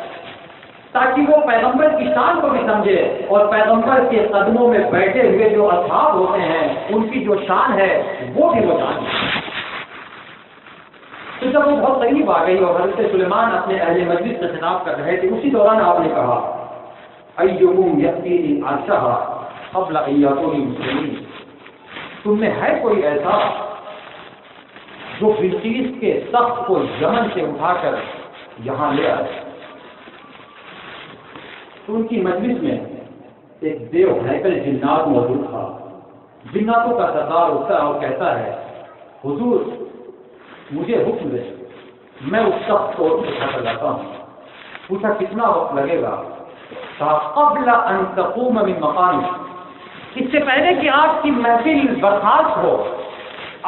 تاکہ وہ پیغمبر کی شان کو بھی سمجھے اور پیغمبر کے قدموں میں بیٹھے ہوئے جو اصحاب ہوتے ہیں ان کی جو شان ہے وہ بھی وہ جانے۔ تو جب وہ بہت قریب آ گئی اور حضرت سلیمان اپنے اہل مجلس سے خطاب کر رہے تھے، اسی دوران آپ نے کہا ایہم یأتینی عرشہا قبل ان یأتونی مسلمین، تم میں ہے کوئی ایسا جو بلقیس کے تخت کو یمن سے اٹھا کر یہاں لے آئے؟ تو ان کی مجلس میں ایک دیو ہیکل جنات موجود تھا۔ جناتوں کا سردار اٹھتا ہے اور کہتا ہے حضور مجھے حکم دے، میں اس تخت کو اٹھا کر لاتا ہوں۔ پوچھا کتنا وقت لگے گا؟ کہا قبل ان تقوم من مقامک، اس سے پہلے کہ آپ کی محفل برخاست ہو،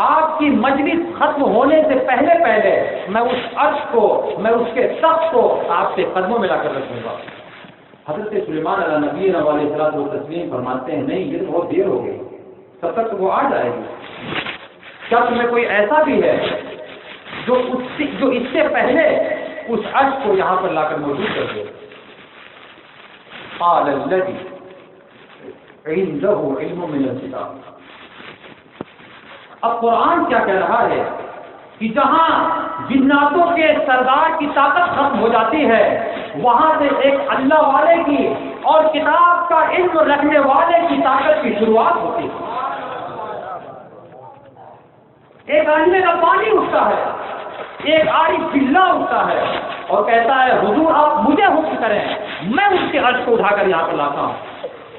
آپ کی مجلس ختم ہونے سے پہلے میں اس عرش کو، میں اس کے تخت کو آپ کے قدموں میں لا کر رکھوں گا۔ حضرت سلیمان علیہ نبی علیہ الصلوۃ والتسلیم فرماتے ہیں نہیں، یہ تو بہت دیر ہو گئی، تب تک وہ آ جائے گی۔ کیا تمہیں کوئی ایسا بھی ہے جو اس سے پہلے اس عرش کو یہاں پر لا کر موجود کر دے؟ قال الذی عنده علم من الکتاب۔ اب قرآن کیا کہہ رہا ہے کہ جہاں جناتوں کے سردار کی طاقت ختم ہو جاتی ہے، وہاں سے ایک اللہ والے کی اور کتاب کا علم رکھنے والے کی طاقت کی شروعات ہوتی ہے۔ ایک عالم ربانی اٹھتا ہے، ایک عارف باللہ اٹھتا ہے اور کہتا ہے حضور آپ مجھے حکم کریں، میں اس کے عرش کو اٹھا کر یہاں پر لاتا ہوں۔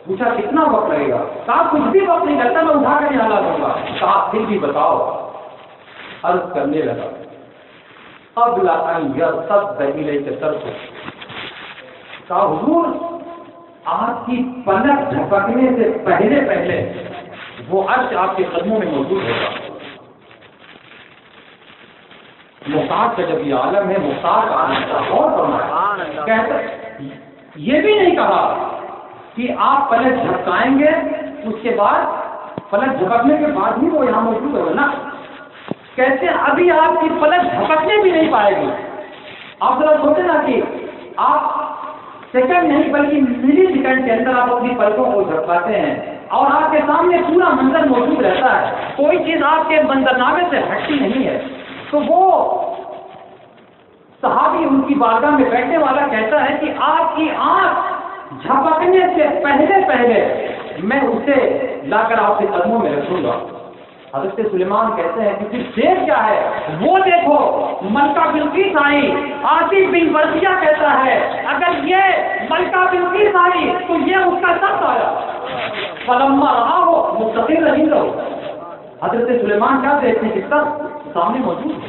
پوچھا کتنا وقت لگے گا؟ کہا کچھ بھی وقت نہیں لگتا، میں اٹھا کر یہاں لا دوں گا۔ کہا پھر بھی بتاؤ۔ عرض کرنے لگا قبل ان یرتد الیک طرفک، کہا حضور آپ کی پلک جھپکنے سے پہلے وہ عرش آپ کے قدموں میں موجود ہوگا۔ محتاج کا جب یہ عالم ہے، محتاج کا عالم اور فرمایا، کہتا یہ بھی نہیں کہا کہ آپ پلک جھپکائیں گے اس کے بعد، پلک جھپکنے کے بعد ہی وہ یہاں موجود ہوگا نا۔ کہتے ہیں ابھی آپ کی پلک جھپکنے بھی نہیں پائے گی۔ آپ ذرا سوچیں نا کہ آپ سیکنڈ نہیں بلکہ ملی سیکنڈ کے اندر آپ اپنی پلکوں کو جھپکاتے ہیں اور آپ کے سامنے پورا منظر موجود رہتا ہے، کوئی چیز آپ کے منظرنامے سے ہٹتی نہیں ہے۔ تو وہ صحابی ان کی بارگاہ میں بیٹھنے والا کہتا ہے کہ آپ کی آنکھ جھپکنے سے پہلے میں اسے لا کر آپ کے قدموں میں رکھوں گا۔ حضرت سلیمان کہتے ہیں کہ پھر شیر کیا ہے وہ دیکھو، ملکہ بلقیس آئی، آصف بن برقیہ کہتا ہے اگر یہ ملکہ بلقیس آئی تو یہ اس کا تخت آیا، فلما رہا ہو مستقل نہیں رہو۔ حضرت سلیمان کیا دیکھتے ہیں کہ تخت سامنے موجود ہے،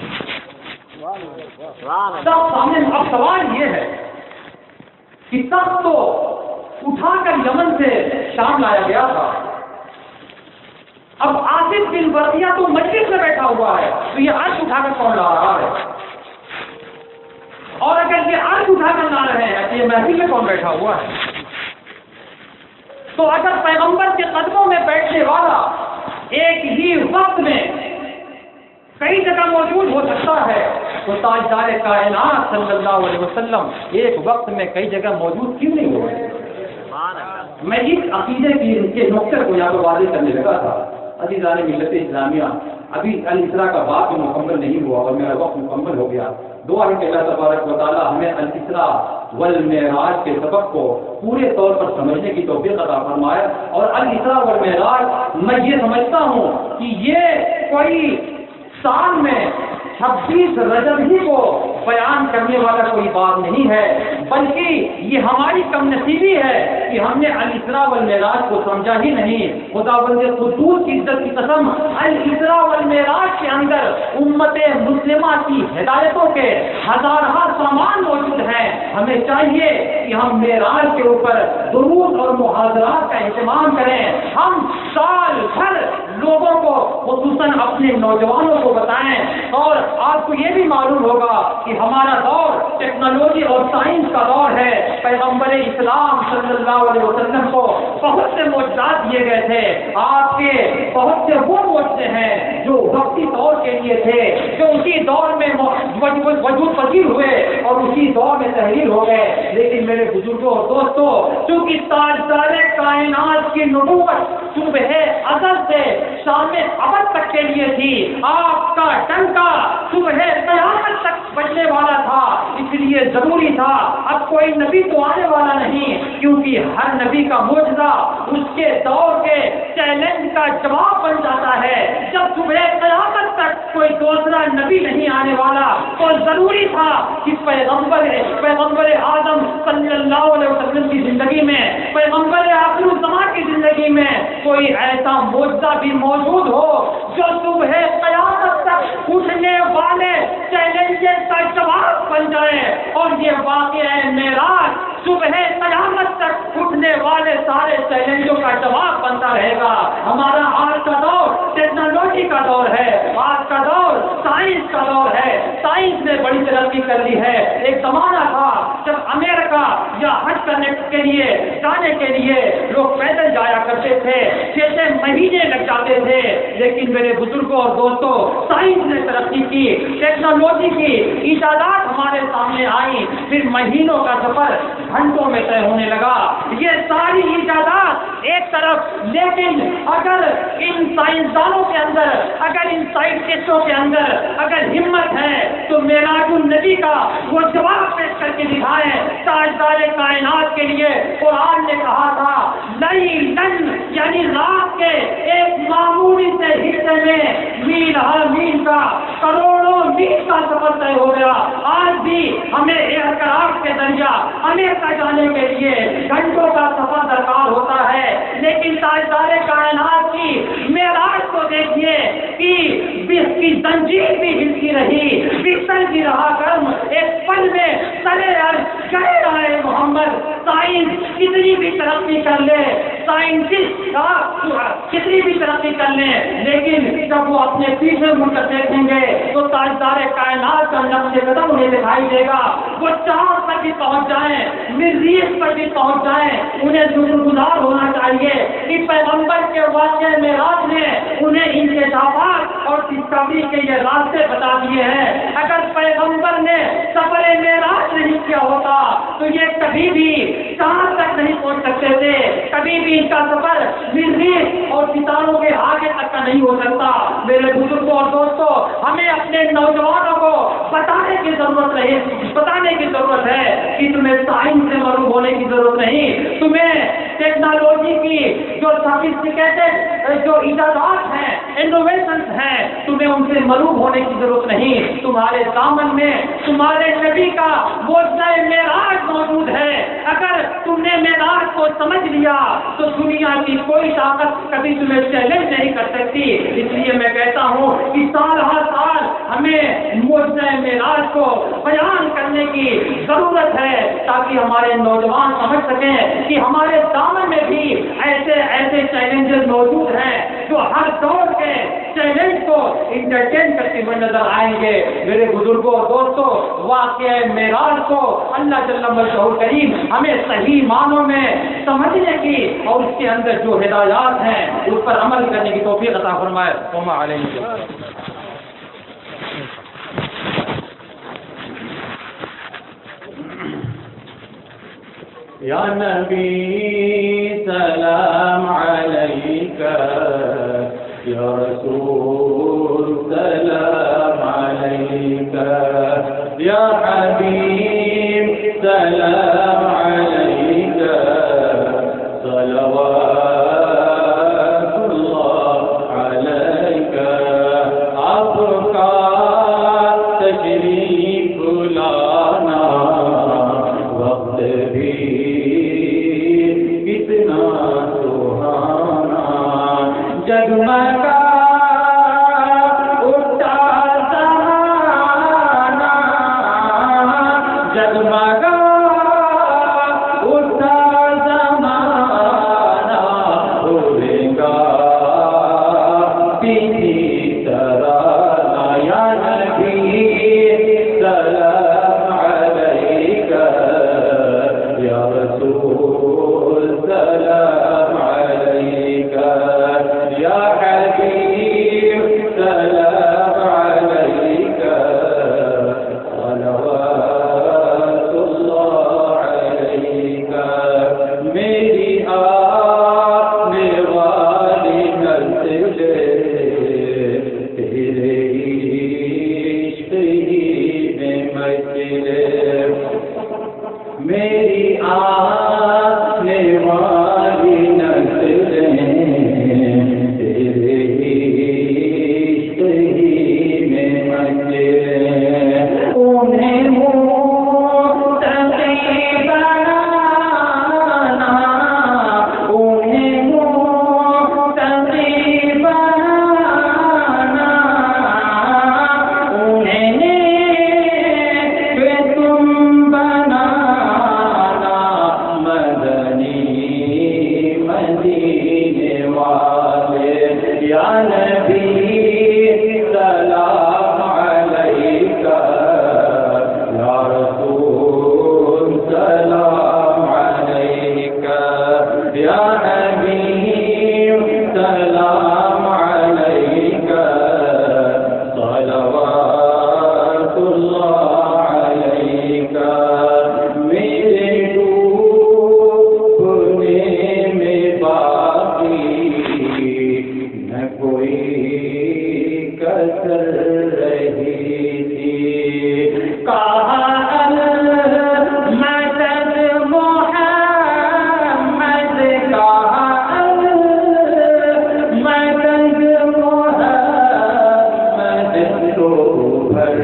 تخت سامنے۔ اب سوال یہ ہے کہ تخت تو اٹھا کر یمن سے شام لایا گیا تھا، اب آصف بن برقیہ تو مجلس میں بیٹھا ہوا ہے، تو یہ عرش اٹھا کر کون لا رہا ہے؟ اور اگر یہ عرش اٹھا کر لا رہے ہیں تو یہ محفل میں کون بیٹھا ہوا ہے؟ تو اگر پیغمبر کے قدموں میں بیٹھنے والا ایک ہی وقت میں کئی جگہ موجود ہو سکتا ہے تو تاجدار کائنات صلی اللہ علیہ وسلم ایک وقت میں کئی جگہ موجود کیوں نہیں ہوئے؟ میں اس عقیدے کے نقطے کو یہاں پر واضح کرنے لگا تھا۔ عزیزان ملت اسلامیہ، ابھی الاسراء کا باب بھی مکمل نہیں ہوا اور میرا وقت مکمل ہو گیا۔ دعا ہے کہ اللہ تبارک و تعالی ہمیں الاسراء والمعراج کے سبق کو پورے طور پر سمجھنے کی توفیق عطا فرمائے۔ اور الاسراء والمعراج میں یہ سمجھتا ہوں کہ یہ کوئی سال میں 26 رجب ہی کو بیان کرنے والا کوئی بات نہیں ہے، بلکہ یہ ہماری کم نصیبی ہے کہ ہم نے الاسراء والمعراج کو سمجھا ہی نہیں۔ خداوند قدوس کی عزت کی قسم، الاسراء والمعراج کے اندر امت مسلمہ کی ہدایتوں کے ہزارہ سامان موجود ہیں۔ ہمیں چاہیے کہ ہم معراج کے اوپر دروس اور محاضرات کا اہتمام کریں۔ ہم سال بھر لوگوں کو خصوصاً اپنے نوجوانوں کو بتائیں۔ اور آپ کو یہ بھی معلوم ہوگا کہ ہمارا دور ٹیکنالوجی اور سائنس کا دور ہے۔ پیغمبر اسلام صلی اللہ علیہ وسلم کو بہت سے معجزات دیے گئے تھے، آپ کے بہت سے وہ معجزے ہیں جو وقتی طور کے لیے تھے، جو اسی دور میں وجود پذیر ہوئے اور اسی دور میں تحریر ہو گئے۔ لیکن میرے بزرگوں اور دوستوں، چونکہ تاجدار کائنات کی نبوت صبح ازل سے شام ابد تک کے لیے تھی، آپ کا ڈنکا صبح قیامت تک بجنے والا تھا، اس لیے ضروری تھا اب کوئی نبی تو آنے والا نہیں، کیونکہ ہر نبی کا معجزہ اس کے دور کے چیلنج کا جواب بن جاتا ہے۔ جب صبح قیامت تک کوئی دوسرا نبی نہیں آنے والا تو ضروری تھا کہ پیغمبر اعظم صلی اللہ علیہ وسلم کی زندگی میں، پیغمبر آخر الزمان کی زندگی میں کوئی ایسا معجزہ بھی موجود ہو جو صبح قیامت تک اٹھنے والے چیلنجز کا جواب بن جائے۔ اور یہ واقعہ معراج صبح قیامت تک اٹھنے والے سارے چیلنجوں کا جواب بنتا رہے گا۔ ہمارا آج کا دور ٹیکنالوجی کا دور ہے، آج کا دور سائنس کا دور ہے، سائنس نے بڑی ترقی کر لی ہے۔ ایک زمانہ تھا جب امریکہ یا حج کرنے کے لیے جانے کے لیے لوگ پیدل جایا کرتے تھے، 6 مہینے لگ جاتے تھے، لیکن میرے بزرگوں اور دوستوں سائنس نے ترقی کی، ٹیکنالوجی کی ایجادات ہمارے سامنے آئی، پھر مہینوں کا سفر گھنٹوں میں طے ہونے لگا۔ یہ ساری ایجادات ایک طرف، لیکن اگر ان سائنسدانوں کے اندر، اگر ان سائنٹسٹوں کے اندر اگر ہمت ہے تو معراج النبی کا وہ جواب پیش کر کے دکھائیں۔ تاجدار کائنات کے لیے قرآن نے کہا تھا لیلن، یعنی رات کے ایک معمولی سے حصے میں میل ہر میل کا کروڑوں میل کا سفر طے ہو گیا۔ آج بھی ہمیں ایئر کرافٹ کے ذریعہ امریکہ جانے کے لیے گھنٹوں کا سفر درکار ہوتا ہے، لیکن تاجدار کائنات کی معراج کو دیکھیے کہ اس کی زنجیر بھی ہلتی رہی، بستر بھی رہا گرم، ایک پل میں سرے عرش گئے رہے محمد۔ سائنس کتنی بھی ترقی کر لے، سائنٹسٹ کتنی بھی ترقی کر لیں، لیکن جب وہ اپنے پیچھے مڑ کر دیکھیں گے تو تاجدار کائنات کا نقش قدم انہیں دکھائی دے گا۔ وہ چاند پر بھی پہنچ جائیں، مریخ پر بھی پہنچ جائیں، انہیں شکر گزار ہونا چاہیے کہ پیغمبر کے واقعہ معراج نے انہیں انکشافات اور ڈسکوری کے یہ راستے بتا دیے ہیں۔ اگر پیغمبر نے سفر معراج نہیں کیا ہوتا تو یہ کبھی بھی چاند تک نہیں پہنچ سکتے تھے، کبھی بھی ان کا سفر مریخ اور ستاروں کے آگے تک کا نہیں ہو سکتا۔ میرے بزرگوں اور دوستوں، ہمیں اپنے نوجوانوں کو بتانے کی ضرورت ہے کہ تمہیں سائنس سے معروف ہونے کی ضرورت نہیں، تمہیں ٹیکنالوجی کی جو سافسٹیکیٹڈ جو ایجادات ہیں، انوویشنز ہیں، تمہیں ان سے ملوم ہونے کی ضرورت نہیں. تمہارے دامن میں تمہارے نبی کا معجزہ معراج موجود ہے. اگر تم نے معراج کو سمجھ لیا تو دنیا کی کوئی طاقت کبھی تمہیں چیلنج نہیں کر سکتی. اس لیے میں کہتا ہوں کہ سال ہر سال ہمیں معجزہ معراج کو بیان کرنے کی ضرورت ہے تاکہ ہمارے نوجوان سمجھ سکیں کہ ہمارے دامن میں بھی ایسے چیلنجز موجود ہیں جو ہر دور کے چیلنج کو انٹرٹین کرتے ہوئے نظر آئیں گے. میرے بزرگوں اور دوستوں، واقعہ معراج کو اللہ جل مشہور کریم ہمیں صحیح معنوں میں سمجھنے کی اور اس کے اندر جو ہدایات ہیں اس پر عمل کرنے کی توفیق عطا فرمائے. وما علیہ یا نبی سلام علیکہ، یا رسول سلام علیکہ، یا حبیب سلام علیکہ، صلوات اللہ علیکہ. آپ کا تشریف لانا وقت بھی کتنا سہانا، جگمگا اٹھا زمانہ، جگمگا اٹھا زمانہ، ہوئے گا کسی طرح. یا نبی سلام علیکہ، یا رسول سلام علیکہ، یا حبیب سلام علیکہ، صلوات اللہ علیکہ. میری آنے والی نسل تیرے عشق ہی میں مچلے، میری آنے والی نسلیں تیرے عشق ہی میں مچلے. انہیں متقی بنانا، انہیں متقی بنانا، انہیں نیک تم بنانا، مدنی مدینے والے. یا نبی سلام علیکہ، یا رسول سلام علیکہ، یا حبیب سلام علیکہ، صلوات اللہ علیکہ. میرے ڈوبنے میں باقی نہ کوئی کسر رہی تھی. کہا المدد محمد، کہا المدد محمد، تو بھر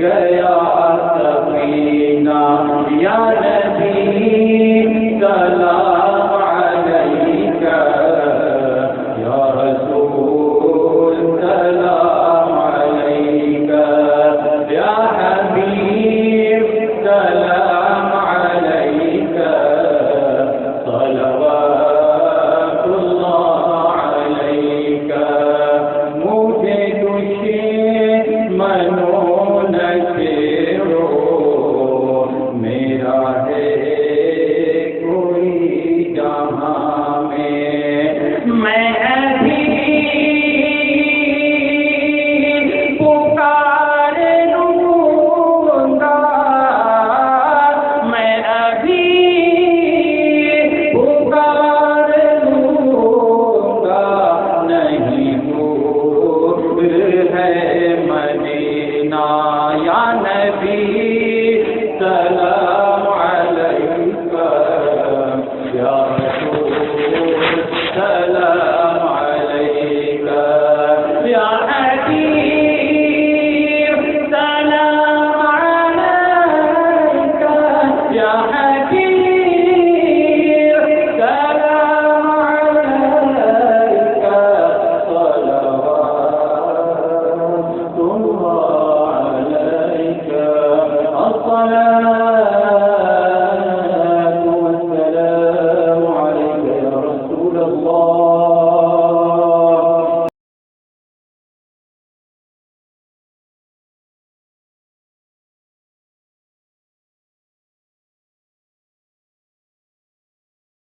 گیا سفینہ. یا نبی سلام علیکہ، یا رسول سلام علیکہ، یا حبیب سلام علیکہ، صلوات اللہ علیکہ. مجھے دشمنوں نہ چھیڑو، میرا ہے کوئی جہاں میں ابھی پکار لوں گا، میں ابھی پکار لوں گا. نہیں دور ہے مدینہ، یا نبی